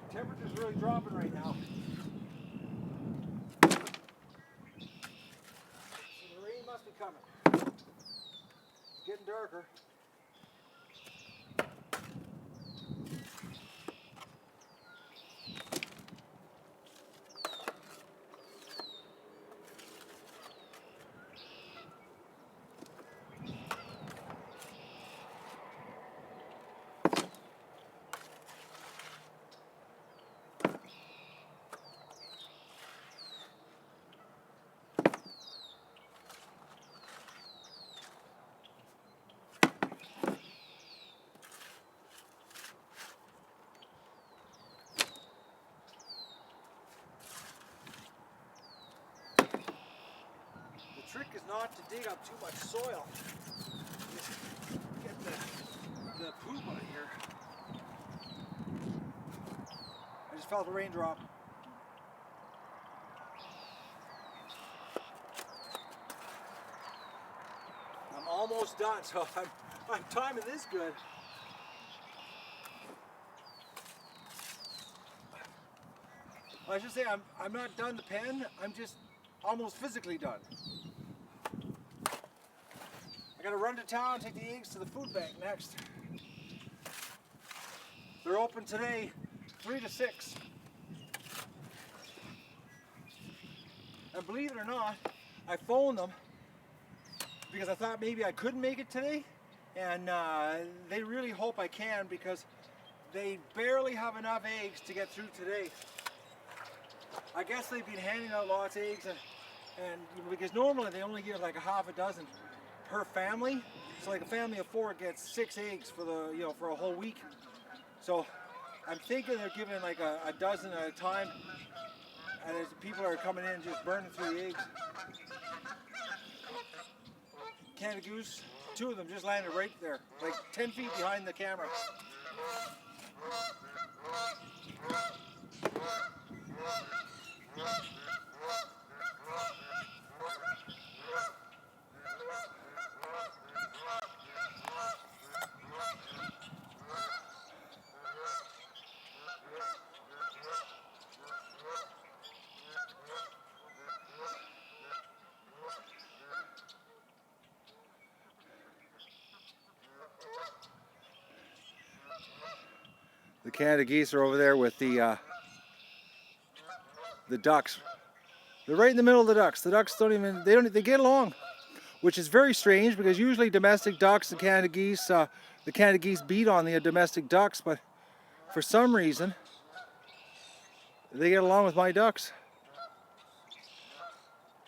Temperature's really dropping right now. So the rain must be coming. It's getting darker. The trick is not to dig up too much soil. Just get the poop out of here. I just felt a raindrop. I'm almost done, so I'm timing this good. I should say I'm not done the pen. I'm just almost physically done. I gotta run to town, take the eggs to the food bank next. They're open today, 3 to 6. And believe it or not, I phoned them because I thought maybe I couldn't make it today, and they really hope I can because they barely have enough eggs to get through today. I guess they've been handing out lots of eggs, and because normally they only give like a half a dozen per family. So like a family of 4 gets 6 eggs for the for a whole week. So I'm thinking they're giving like a dozen at a time, and as people are coming in just burning through the eggs. Canada goose, 2 of them just landed right there, like 10 feet behind the camera. The Canada geese are over there with the ducks. They're right in the middle of the ducks. The ducks they get along, which is very strange because usually domestic ducks and Canada geese, the Canada geese beat on the domestic ducks, but for some reason they get along with my ducks.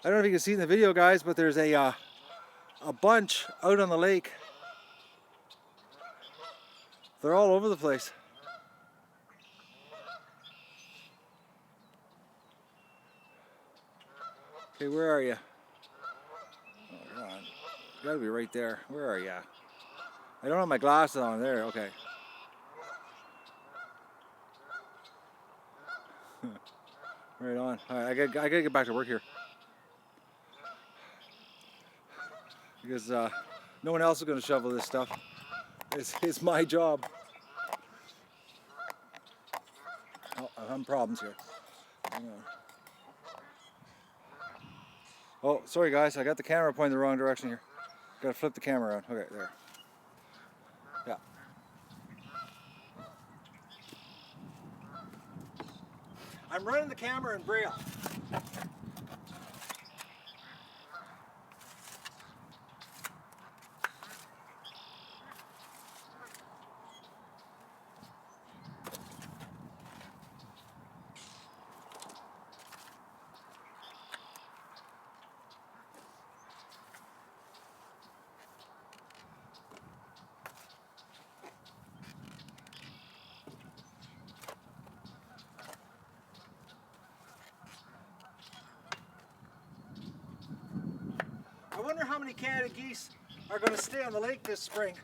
I don't know if you can see in the video, guys, but there's a bunch out on the lake. They're all over the place. Okay, where are you? Oh, come on. You gotta be right there. Where are you? I don't have my glasses on. There, okay. Right on. All right, I gotta get back to work here. Because no one else is gonna shovel this stuff. It's my job. Oh, I'm having problems here. Hang on. Oh, sorry guys, I got the camera pointing the wrong direction here. Gotta flip the camera around. Okay, there. Yeah. I'm running the camera in Braille. I wonder how many Canada geese are going to stay on the lake this spring.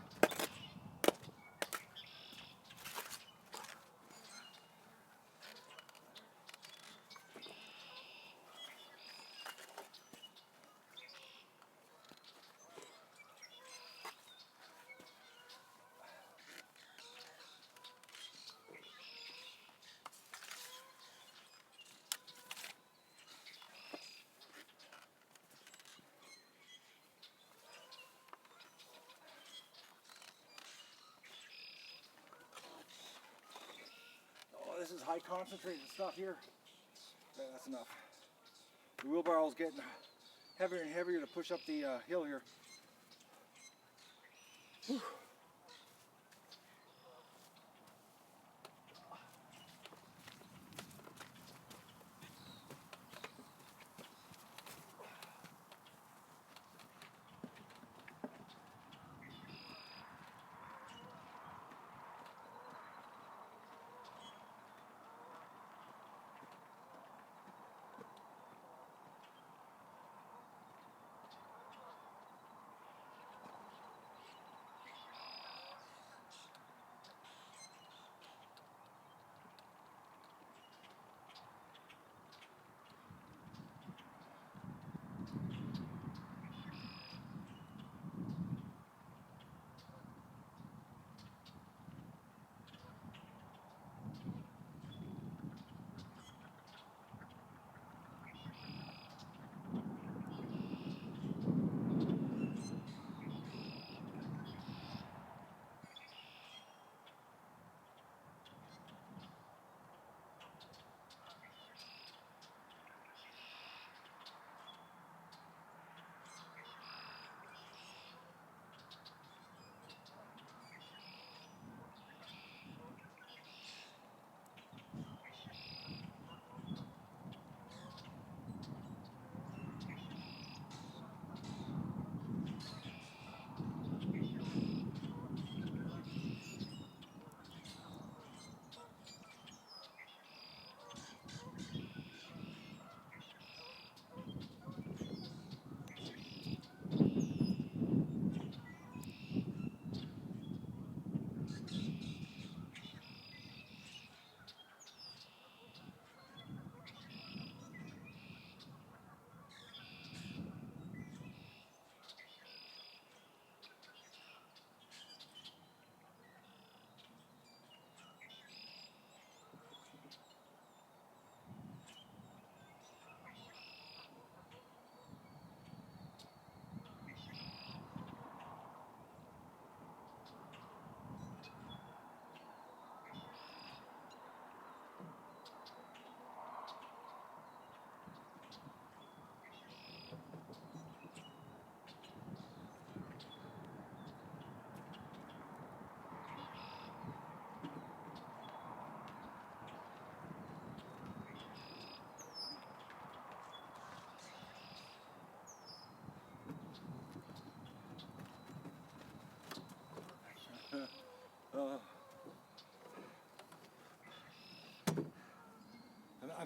This is high concentrated stuff here. Yeah, that's enough. The wheelbarrow's getting heavier and heavier to push up the hill here. Whew.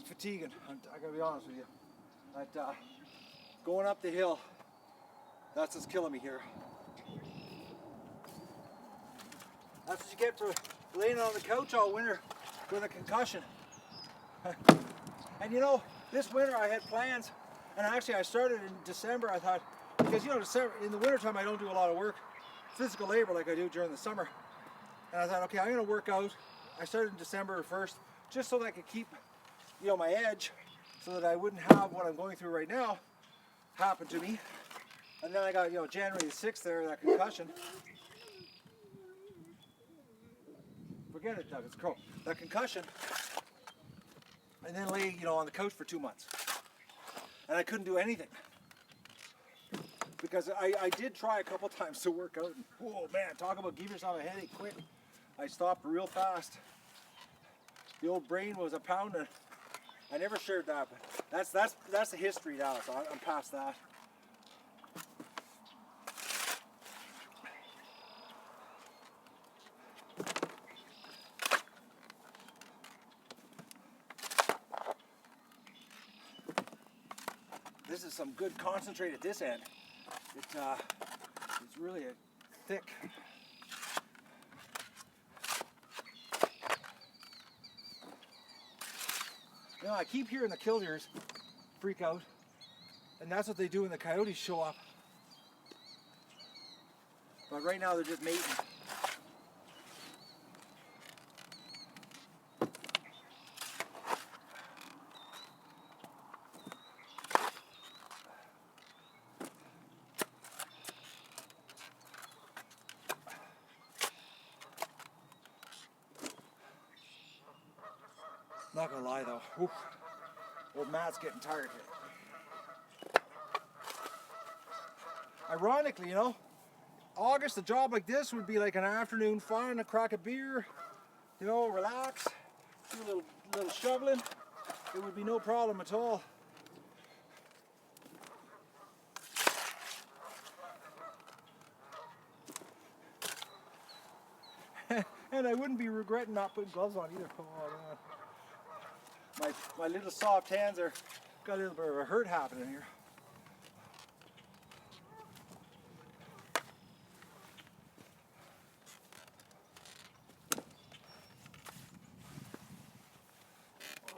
fatiguing. I gotta be honest with you. That going up the hill, that's what's killing me here. That's what you get for laying on the couch all winter with a concussion. And you know, this winter I had plans, and actually I started in December. I thought, because you know, December, in the wintertime I don't do a lot of work, physical labor like I do during the summer. And I thought, okay, I'm gonna work out. I started in December 1st, just so that I could keep, you know, my edge, so that I wouldn't have what I'm going through right now happen to me. And then I got, you know, January the 6th there, that concussion. Forget it, Doug, it's a crow. That concussion, and then lay, you know, on the couch for 2 months. And I couldn't do anything. Because I did try a couple times to work out, and oh man, talk about give yourself a headache quick. I stopped real fast. The old brain was a pounding. I never shared that, but that's the history now, so I'm past that. This is some good concentrate at this end. It's really a thick. You know, I keep hearing the killdeers freak out, and that's what they do when the coyotes show up. But right now they're just mating. Not gonna lie though, whew, old Matt's getting tired here. Ironically, you know, August, a job like this would be like an afternoon fun, a crack of beer, you know, relax, do a little shoveling. It would be no problem at all. And I wouldn't be regretting not putting gloves on either. Oh, man. My little soft hands are got a little bit of a hurt happening here.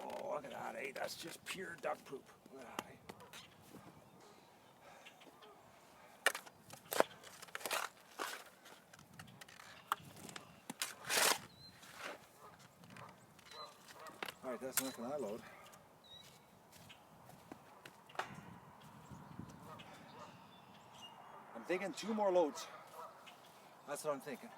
Oh, look at that, eh? That's just pure duck poop. Look at that, eh? All right, that's enough of that load. I'm thinking 2 more loads. That's what I'm thinking.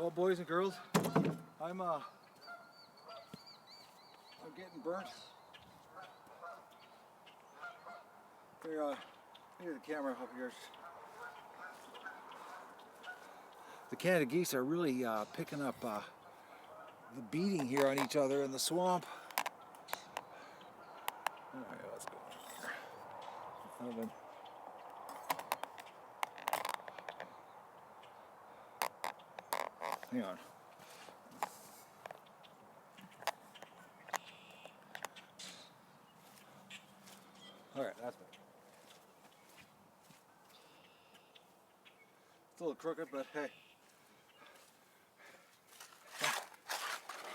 Well, boys and girls, I'm getting burnt. Here, here's the camera up here. The Canada geese are really picking up the beating here on each other in the swamp. All right, let's go on here. Hang on. All right, that's better. It's a little crooked, but hey.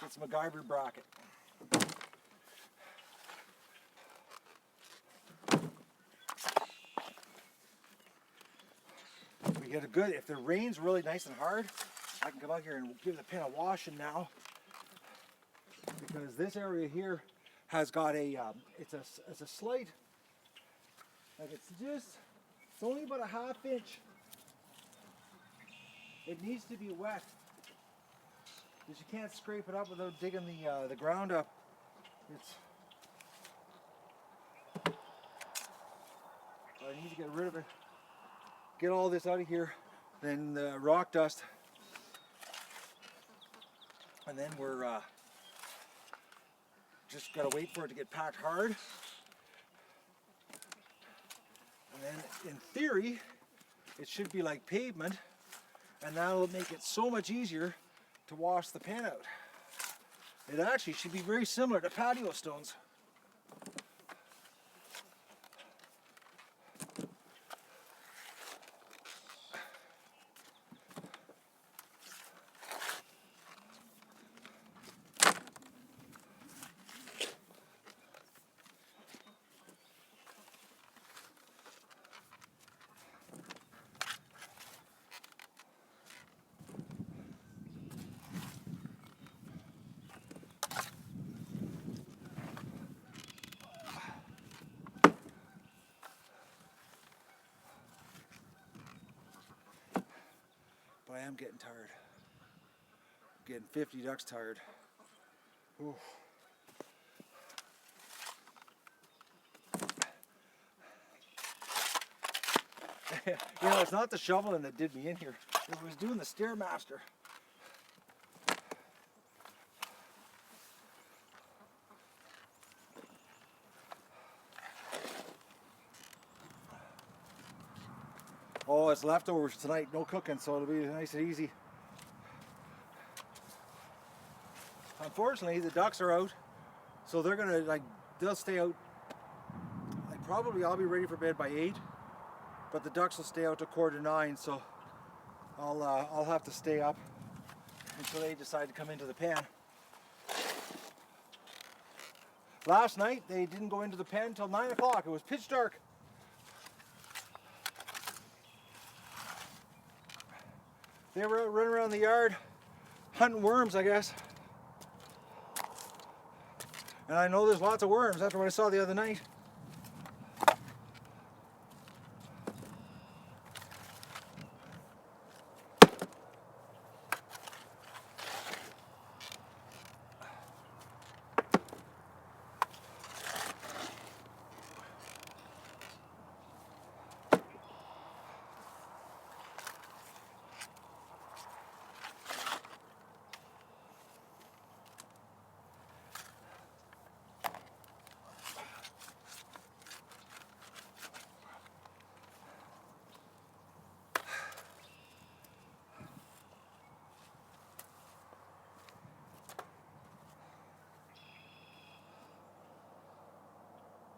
It's MacGyver bracket. We get a good, if the rain's really nice and hard, I can come out here and give the pen a washing now. Because this area here has got a, it's a slight, like it's only about a ½ inch. It needs to be wet. Because you can't scrape it up without digging the ground up. I need to get rid of it. Get all this out of here, then the rock dust, and then we're just gotta wait for it to get packed hard. And then in theory, it should be like pavement, and that'll make it so much easier to wash the pen out. It actually should be very similar to patio stones. But I am getting tired. I'm getting 50 ducks tired. Oof. You know, it's not the shoveling that did me in here. It was doing the Stairmaster. Oh, it's leftovers tonight, no cooking, so it'll be nice and easy. Unfortunately, the ducks are out, so they're gonna they'll stay out. I'll be ready for bed by 8, but the ducks will stay out till 8:45, so I'll have to stay up until they decide to come into the pen. Last night they didn't go into the pen till 9 o'clock. It was pitch dark. They were out running around the yard hunting worms, I guess. And I know there's lots of worms after what I saw the other night.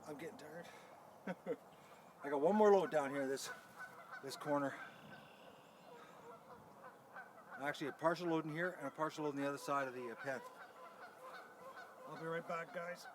I'm getting tired. I got one more load down here, this corner. Actually, a partial load in here and a partial load on the other side of the pen. I'll be right back, guys.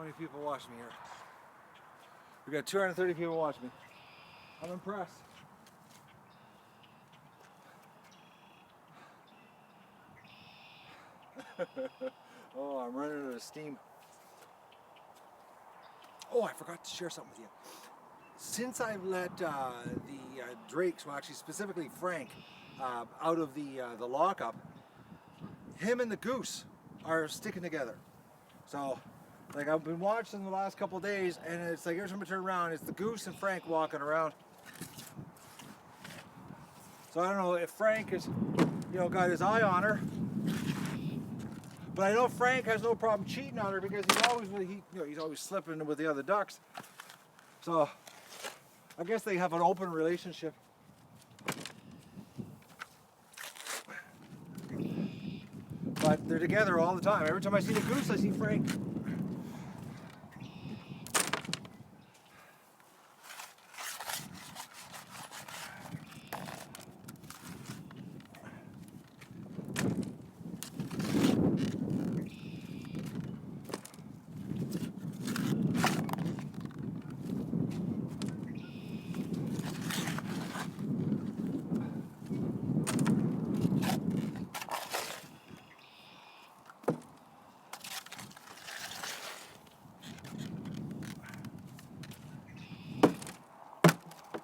many people watching me here. We got 230 people watching me. I'm impressed. Oh, I'm running out of steam. Oh, I forgot to share something with you. Since I've let the Drakes, well actually specifically Frank, out of the lockup, him and the Goose are sticking together. So, like, I've been watching the last couple of days, and it's like every time I turn around, it's the Goose and Frank walking around. So I don't know if Frank has, got his eye on her, but I know Frank has no problem cheating on her because he's always slipping with the other ducks. So I guess they have an open relationship. But they're together all the time. Every time I see the Goose, I see Frank.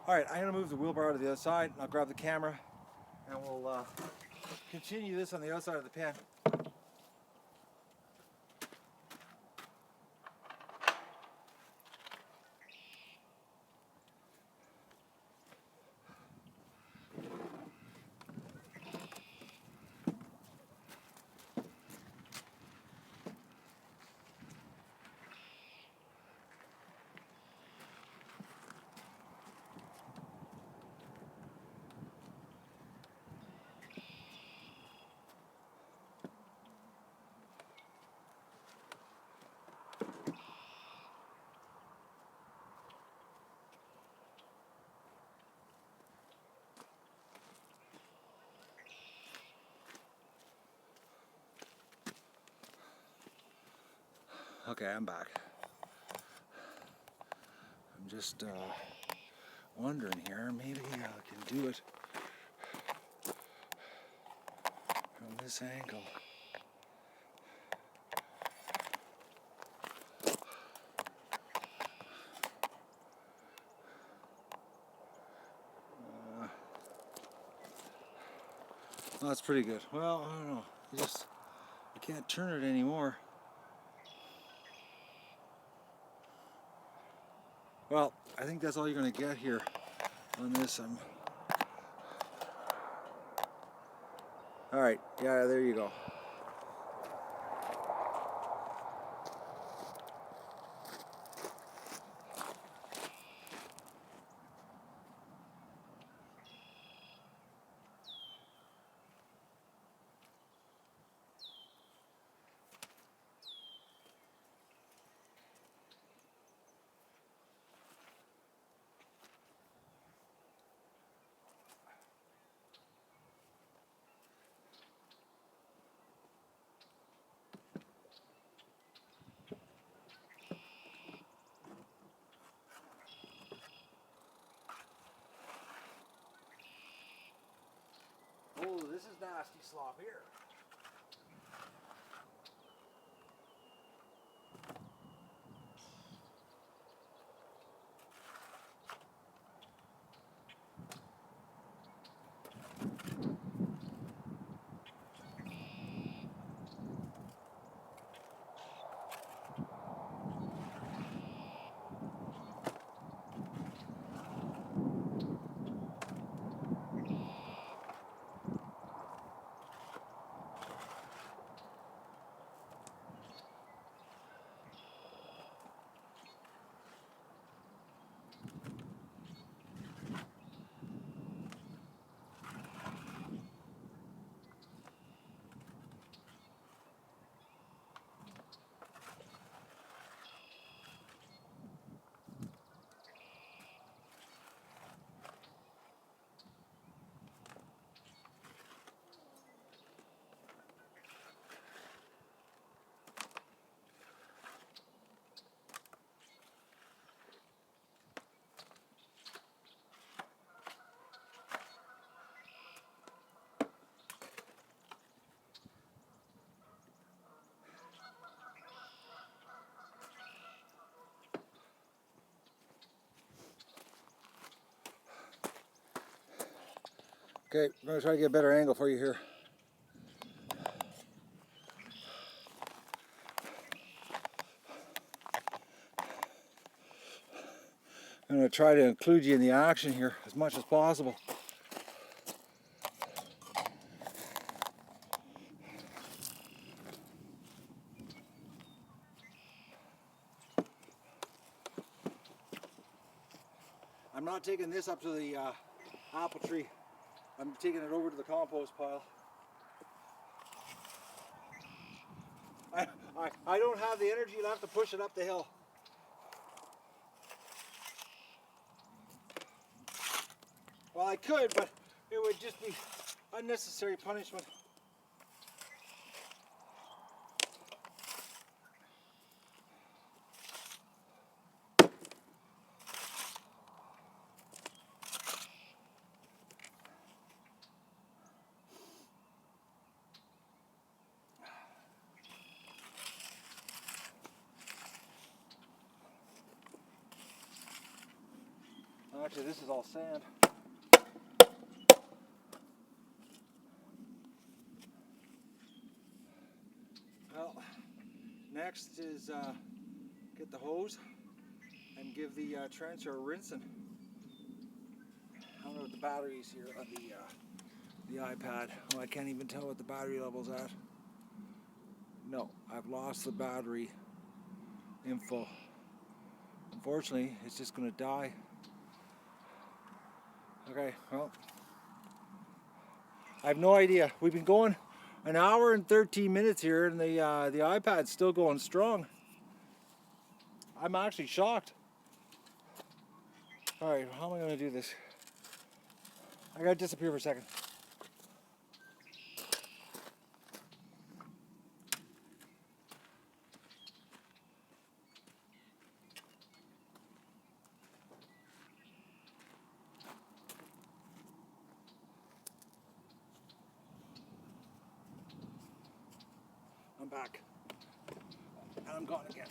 All right, I'm gonna move the wheelbarrow to the other side, and I'll grab the camera, and we'll continue this on the other side of the pen. Okay, I'm back. I'm just wondering here, maybe I can do it from this angle. Oh, that's pretty good. Well, I don't know. I can't turn it anymore. Well, I think that's all you're going to get here on this. All right, yeah, there you go. Oh, this is nasty slop here. Okay, we're gonna try to get a better angle for you here. I'm gonna try to include you in the action here as much as possible. I'm not taking this up to the apple tree. I'm taking it over to the compost pile. I don't have the energy left to push it up the hill. Well, I could, but it would just be unnecessary punishment. Actually, this is all sand. Well, next is get the hose and give the trencher a rinsing. I don't know what the battery is here on the iPad. Well, I can't even tell what the battery level's at. No, I've lost the battery info. Unfortunately, it's just going to die. Okay, well, I have no idea. We've been going an hour and 13 minutes here, and the iPad's still going strong. I'm actually shocked. All right, how am I going to do this? I got to disappear for a second. I'm back. And I'm gone again.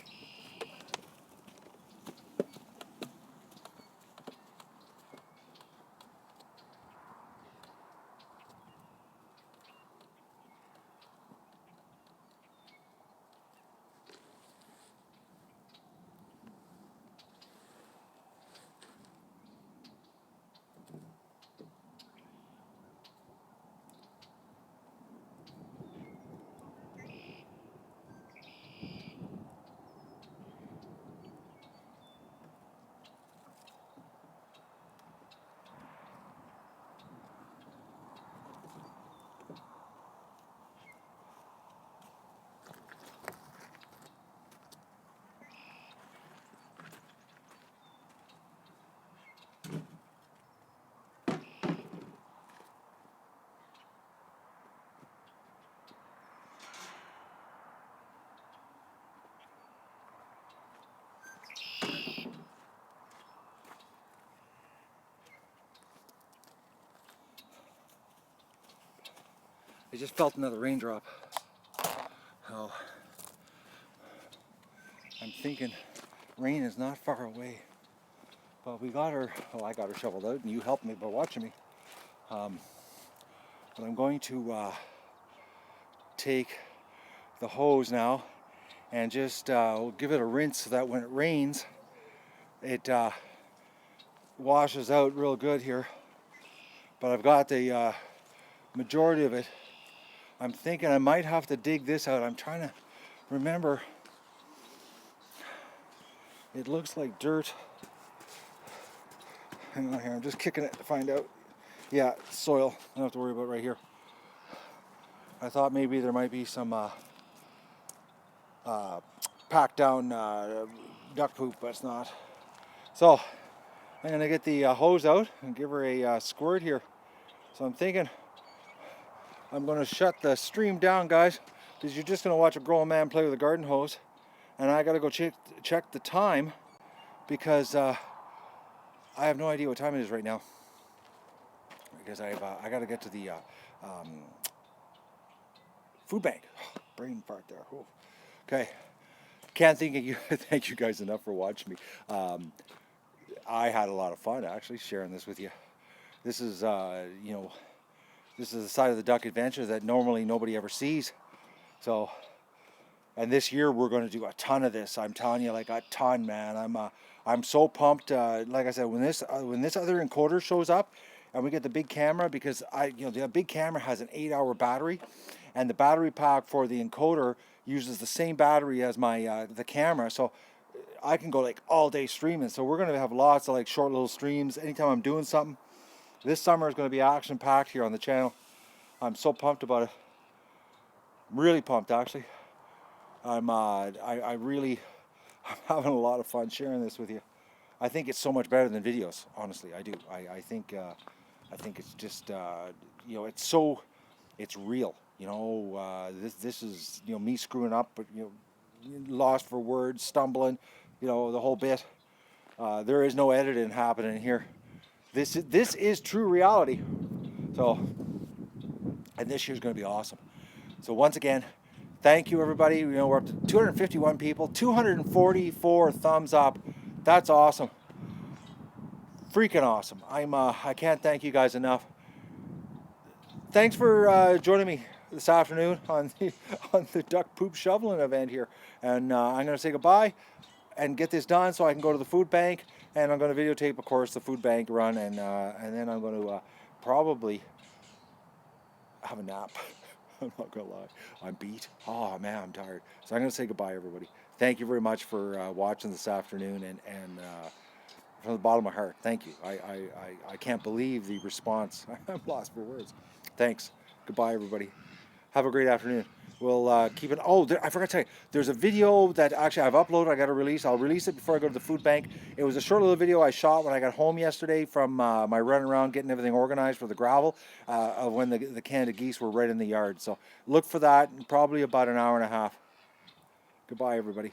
I just felt another raindrop. Oh, I'm thinking rain is not far away. But we got her, well, I got her shoveled out and you helped me by watching me. But I'm going to take the hose now and just give it a rinse so that when it rains, it washes out real good here. But I've got the majority of it. I'm thinking I might have to dig this out. I'm trying to remember. It looks like dirt. Hang on here, I'm just kicking it to find out. Yeah, soil. I don't have to worry about right here. I thought maybe there might be some packed down duck poop, but it's not. So I'm gonna get the hose out and give her a squirt here. So I'm thinking I'm gonna shut the stream down, guys, because you're just gonna watch a grown man play with a garden hose, and I gotta go check the time because I have no idea what time it is right now. Because I gotta get to the food bank. Brain fart there. Ooh. Okay. Can't thank you, thank you guys enough for watching me. I had a lot of fun actually sharing this with you. This is, you know, This is the side of the duck adventure that normally nobody ever sees. So, and this year we're going to do a ton of this. I'm telling you, like a ton, man. I'm so pumped. Like I said, when this other encoder shows up, and we get the big camera, because the big camera has an 8-hour battery, and the battery pack for the encoder uses the same battery as my the camera, so I can go like all day streaming. So we're going to have lots of like short little streams anytime I'm doing something. This summer is going to be action packed here on the channel. I'm so pumped about it. I'm really pumped, actually. I really, I'm having a lot of fun sharing this with you. I think it's so much better than videos. Honestly, I do. I think it's just it's real. This is me screwing up, but lost for words, stumbling, the whole bit. There is no editing happening here. This is true reality. So, and this year's going to be awesome. So once again, thank you everybody. We're up to 251 people, 244 thumbs up. That's awesome. Freaking awesome. I can't thank you guys enough. Thanks for joining me this afternoon on the duck poop shoveling event here. And I'm going to say goodbye and get this done so I can go to the food bank. And I'm going to videotape, of course, the food bank run, and then I'm going to probably have a nap. I'm not going to lie. I'm beat. Oh, man, I'm tired. So I'm going to say goodbye, everybody. Thank you very much for watching this afternoon, and from the bottom of my heart, thank you. I can't believe the response. I'm lost for words. Thanks. Goodbye, everybody. Have a great afternoon. We'll keep it. Oh, I forgot to tell you. There's a video that actually I've uploaded. I got to release. I'll release it before I go to the food bank. It was a short little video I shot when I got home yesterday from my run around getting everything organized for the gravel of when the Canada geese were right in the yard. So look for that in probably about an hour and a half. Goodbye, everybody.